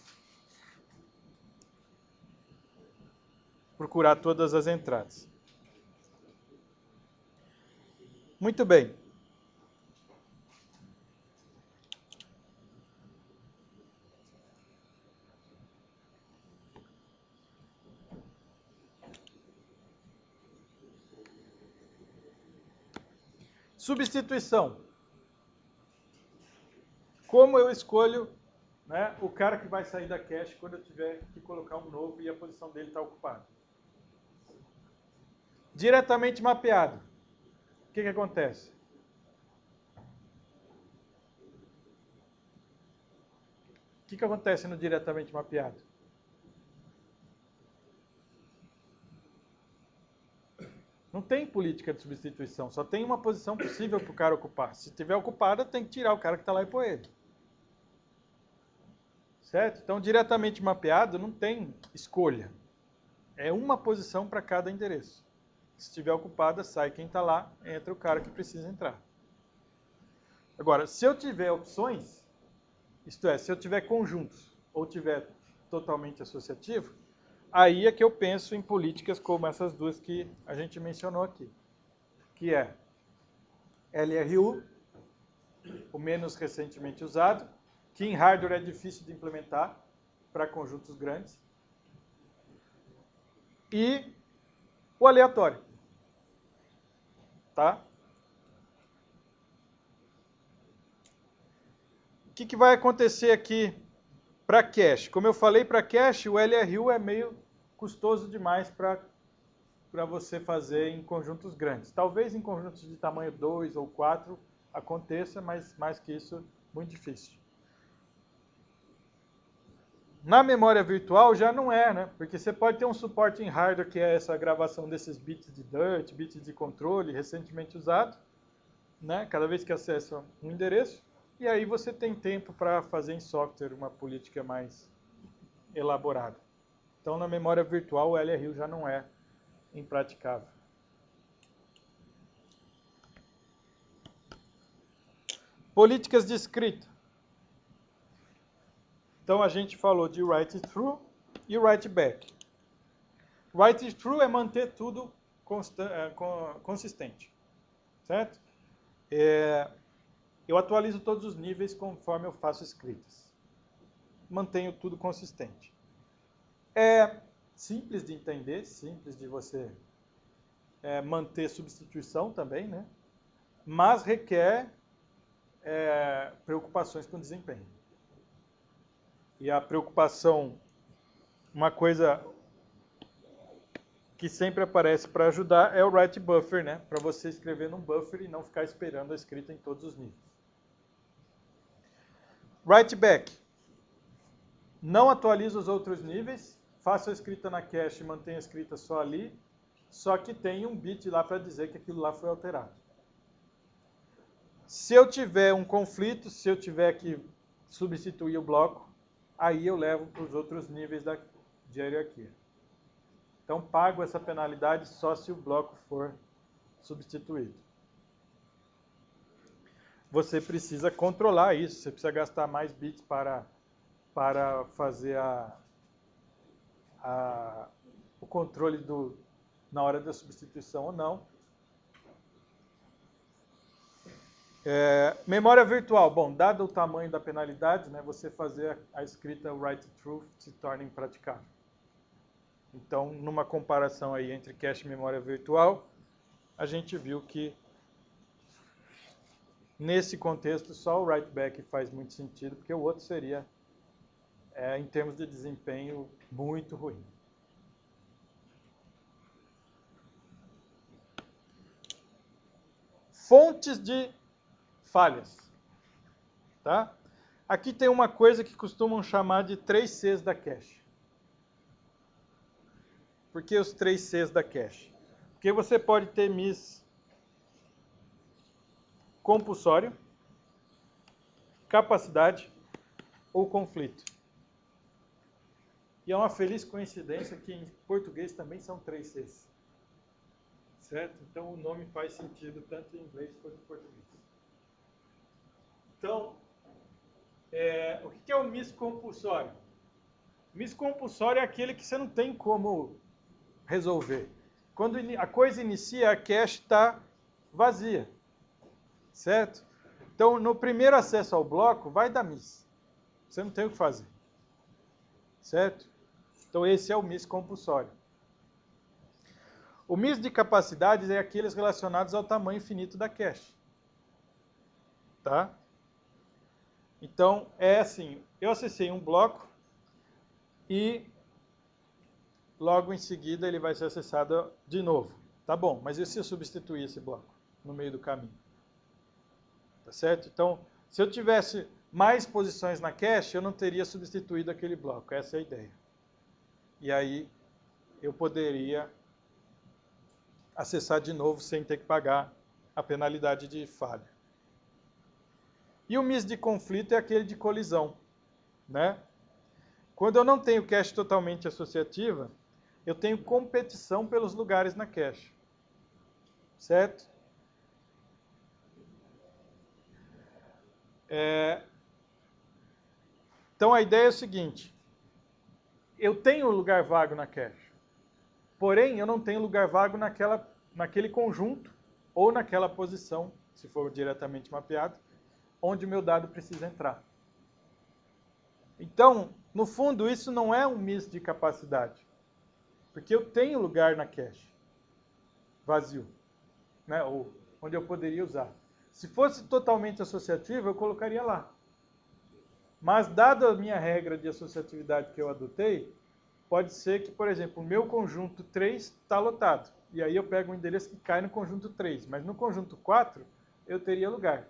procurar todas as entradas. Muito bem. Substituição. Como eu escolho, né, o cara que vai sair da cache quando eu tiver que colocar um novo e a posição dele está ocupada? Diretamente mapeado. O que acontece? O que acontece no diretamente mapeado? Não tem política de substituição, só tem uma posição possível para o cara ocupar. Se estiver ocupada, tem que tirar o cara que está lá e pôr ele. Certo? Então, diretamente mapeado não tem escolha. É uma posição para cada endereço. Se estiver ocupada, sai quem está lá, entra o cara que precisa entrar. Agora, se eu tiver opções, isto é, se eu tiver conjuntos ou tiver totalmente associativo, aí é que eu penso em políticas como essas duas que a gente mencionou aqui, que é LRU, o menos recentemente usado, que em hardware é difícil de implementar para conjuntos grandes, e o aleatório. Tá? O que vai acontecer aqui para cache? Como eu falei, para cache, o LRU é meio custoso demais para você fazer em conjuntos grandes. Talvez em conjuntos de tamanho 2 ou 4 aconteça, mas mais que isso, muito difícil. Na memória virtual já não é, né? Porque você pode ter um suporte em hardware, que é essa gravação desses bits de dirt, bits de controle, recentemente usado. né? Cada vez que acessa um endereço, e aí você tem tempo para fazer em software uma política mais elaborada. Então, na memória virtual, o LRU já não é impraticável. Políticas de escrita. Então, a gente falou de write through e write back. Write through é manter tudo consistente, certo? Eu atualizo todos os níveis conforme eu faço escritas. Mantenho tudo consistente. É simples de entender, simples de você manter substituição também, né? Mas requer preocupações com desempenho. E a preocupação, uma coisa que sempre aparece para ajudar é o write buffer, né? Para você escrever num buffer e não ficar esperando a escrita em todos os níveis. Write back. Não atualiza os outros níveis, faça a escrita na cache e mantenha a escrita só ali, só que tem um bit lá para dizer que aquilo lá foi alterado. Se eu tiver um conflito, se eu tiver que substituir o bloco, aí eu levo para os outros níveis de hierarquia. Então, pago essa penalidade só se o bloco for substituído. Você precisa controlar isso, você precisa gastar mais bits para fazer o controle na hora da substituição ou não. Memória virtual. Bom, dado o tamanho da penalidade, né, você fazer a escrita write through se torna impraticável. Então, numa comparação aí entre cache e memória virtual, a gente viu que nesse contexto só o write back faz muito sentido, porque o outro seria, em termos de desempenho, muito ruim. Fontes de falhas. Tá? Aqui tem uma coisa que costumam chamar de 3 Cs da cache. Por que os 3 Cs da cache? Porque você pode ter miss compulsório, capacidade ou conflito. E é uma feliz coincidência que em português também são 3 Cs. Certo? Então o nome faz sentido tanto em inglês quanto em português. Então, o que é o miss compulsório? Miss compulsório é aquele que você não tem como resolver. Quando a coisa inicia, a cache está vazia. Certo? Então, no primeiro acesso ao bloco, vai dar miss. Você não tem o que fazer. Certo? Então, esse é o miss compulsório. O miss de capacidades é aqueles relacionados ao tamanho finito da cache. Tá? Então, é assim, eu acessei um bloco e logo em seguida ele vai ser acessado de novo. Tá bom, mas e se eu substituir esse bloco no meio do caminho? Tá certo? Então, se eu tivesse mais posições na cache, eu não teria substituído aquele bloco. Essa é a ideia. E aí, eu poderia acessar de novo sem ter que pagar a penalidade de falha. E o miss de conflito é aquele de colisão, né? Quando eu não tenho cache totalmente associativa, eu tenho competição pelos lugares na cache. Certo? Então a ideia é o seguinte: eu tenho lugar vago na cache, porém eu não tenho lugar vago naquele conjunto ou naquela posição, se for diretamente mapeado, onde o meu dado precisa entrar. Então, no fundo, isso não é um miss de capacidade, porque eu tenho lugar na cache vazio, né, ou onde eu poderia usar. Se fosse totalmente associativo, eu colocaria lá. Mas, dada a minha regra de associatividade que eu adotei, pode ser que, por exemplo, o meu conjunto 3 está lotado. E aí eu pego um endereço que cai no conjunto 3. Mas no conjunto 4, eu teria lugar.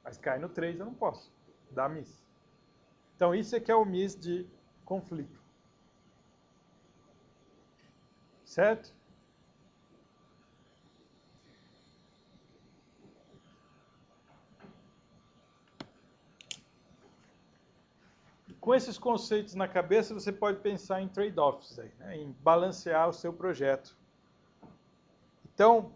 Mas cai no 3, eu não posso. Dá miss. Então, isso é que é o miss de conflito. Certo? com esses conceitos na cabeça, você pode pensar em trade-offs, aí, né? Em balancear o seu projeto. Então,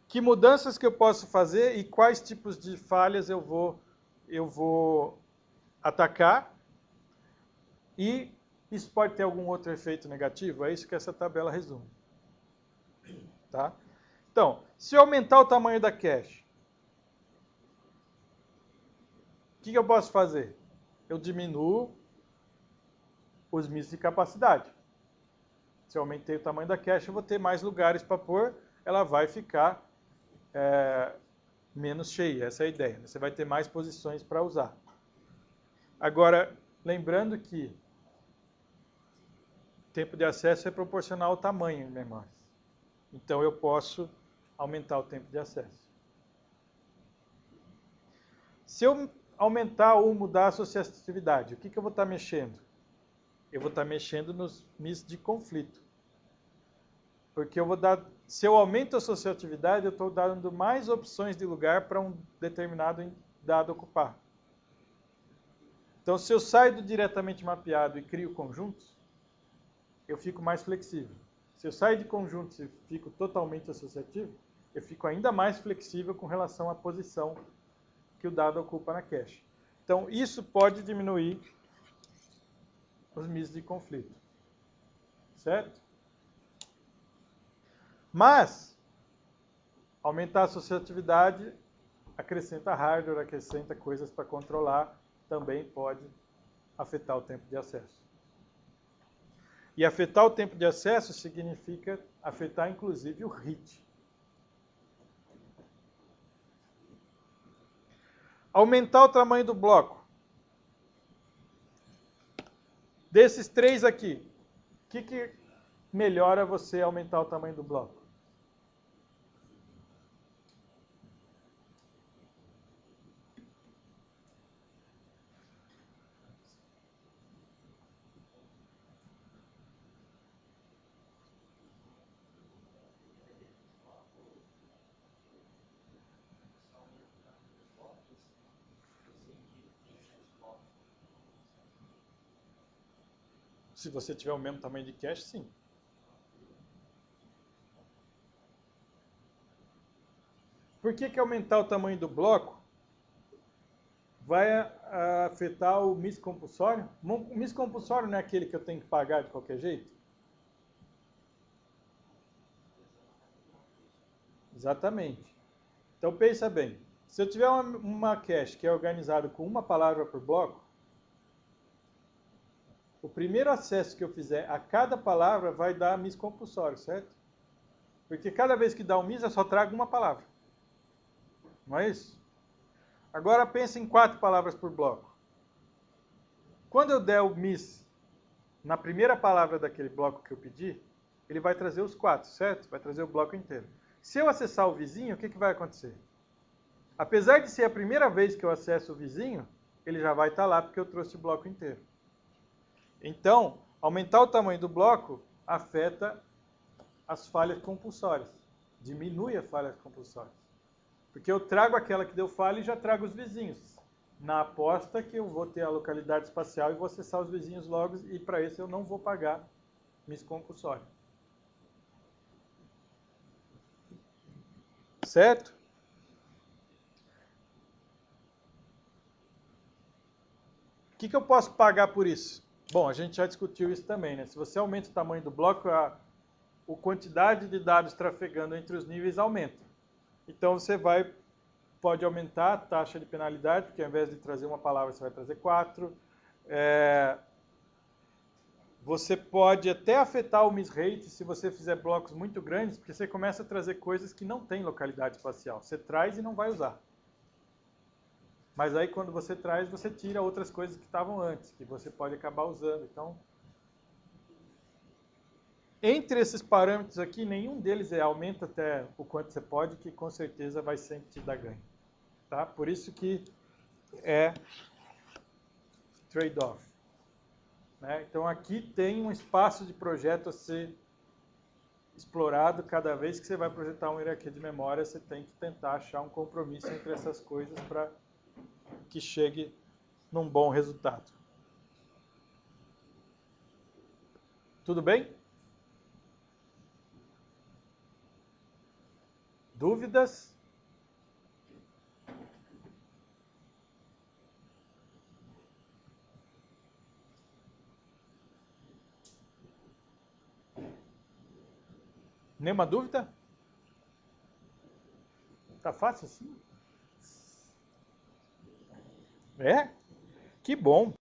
que mudanças que eu posso fazer e quais tipos de falhas eu vou atacar? E isso pode ter algum outro efeito negativo? É isso que essa tabela resume. Tá? Então, se eu aumentar o tamanho da cache, o que eu posso fazer? Eu diminuo os miss de capacidade. Se eu aumentei o tamanho da cache, eu vou ter mais lugares para pôr, ela vai ficar menos cheia. Essa é a ideia. Você vai ter mais posições para usar. Agora, lembrando que tempo de acesso é proporcional ao tamanho em memória. Então, eu posso aumentar o tempo de acesso. Se eu aumentar ou mudar a associatividade, o que eu vou estar mexendo? Eu vou estar mexendo nos miss de conflito. Porque eu vou dar, se eu aumento a associatividade, eu estou dando mais opções de lugar para um determinado dado ocupar. Então, se eu saio do diretamente mapeado e crio conjuntos, eu fico mais flexível. Se eu saio de conjuntos e fico totalmente associativo, eu fico ainda mais flexível com relação à posição que o dado ocupa na cache. Então, isso pode diminuir os miss de conflito. Certo? Mas, aumentar a associatividade acrescenta hardware, acrescenta coisas para controlar, também pode afetar o tempo de acesso. E afetar o tempo de acesso significa afetar inclusive o hit. Aumentar o tamanho do bloco. Desses três aqui, o que melhora você aumentar o tamanho do bloco? Se você tiver o mesmo tamanho de cache, sim. Por que aumentar o tamanho do bloco vai afetar o miss compulsório? O miss compulsório não é aquele que eu tenho que pagar de qualquer jeito? Exatamente. Então pensa bem, se eu tiver uma cache que é organizada com uma palavra por bloco, o primeiro acesso que eu fizer a cada palavra vai dar miss compulsório, certo? Porque cada vez que dá um miss eu só trago uma palavra. Não é isso? Agora pense em 4 palavras por bloco. Quando eu der o miss na primeira palavra daquele bloco que eu pedi, ele vai trazer os 4, certo? Vai trazer o bloco inteiro. Se eu acessar o vizinho, o que vai acontecer? Apesar de ser a primeira vez que eu acesso o vizinho, ele já vai estar lá porque eu trouxe o bloco inteiro. Então, aumentar o tamanho do bloco afeta as falhas compulsórias. Diminui as falhas compulsórias. Porque eu trago aquela que deu falha e já trago os vizinhos. Na aposta que eu vou ter a localidade espacial e vou acessar os vizinhos logo, e para esse eu não vou pagar miss compulsório. Certo? O que eu posso pagar por isso? Bom, a gente já discutiu isso também, né? Se você aumenta o tamanho do bloco, a quantidade de dados trafegando entre os níveis aumenta. Então você pode aumentar a taxa de penalidade, porque ao invés de trazer uma palavra, você vai trazer 4. Você pode até afetar o miss rate se você fizer blocos muito grandes, porque você começa a trazer coisas que não têm localidade espacial. Você traz e não vai usar. Mas aí quando você traz, você tira outras coisas que estavam antes, que você pode acabar usando. Então, entre esses parâmetros aqui, nenhum deles aumenta até o quanto você pode, que com certeza vai sempre te dar ganho. Tá? Por isso que é trade-off. Né? Então aqui tem um espaço de projeto a ser explorado. Cada vez que você vai projetar uma hierarquia de memória, você tem que tentar achar um compromisso entre essas coisas para que chegue num bom resultado. Tudo bem? Dúvidas? Nenhuma dúvida? Tá fácil assim? É? Que bom.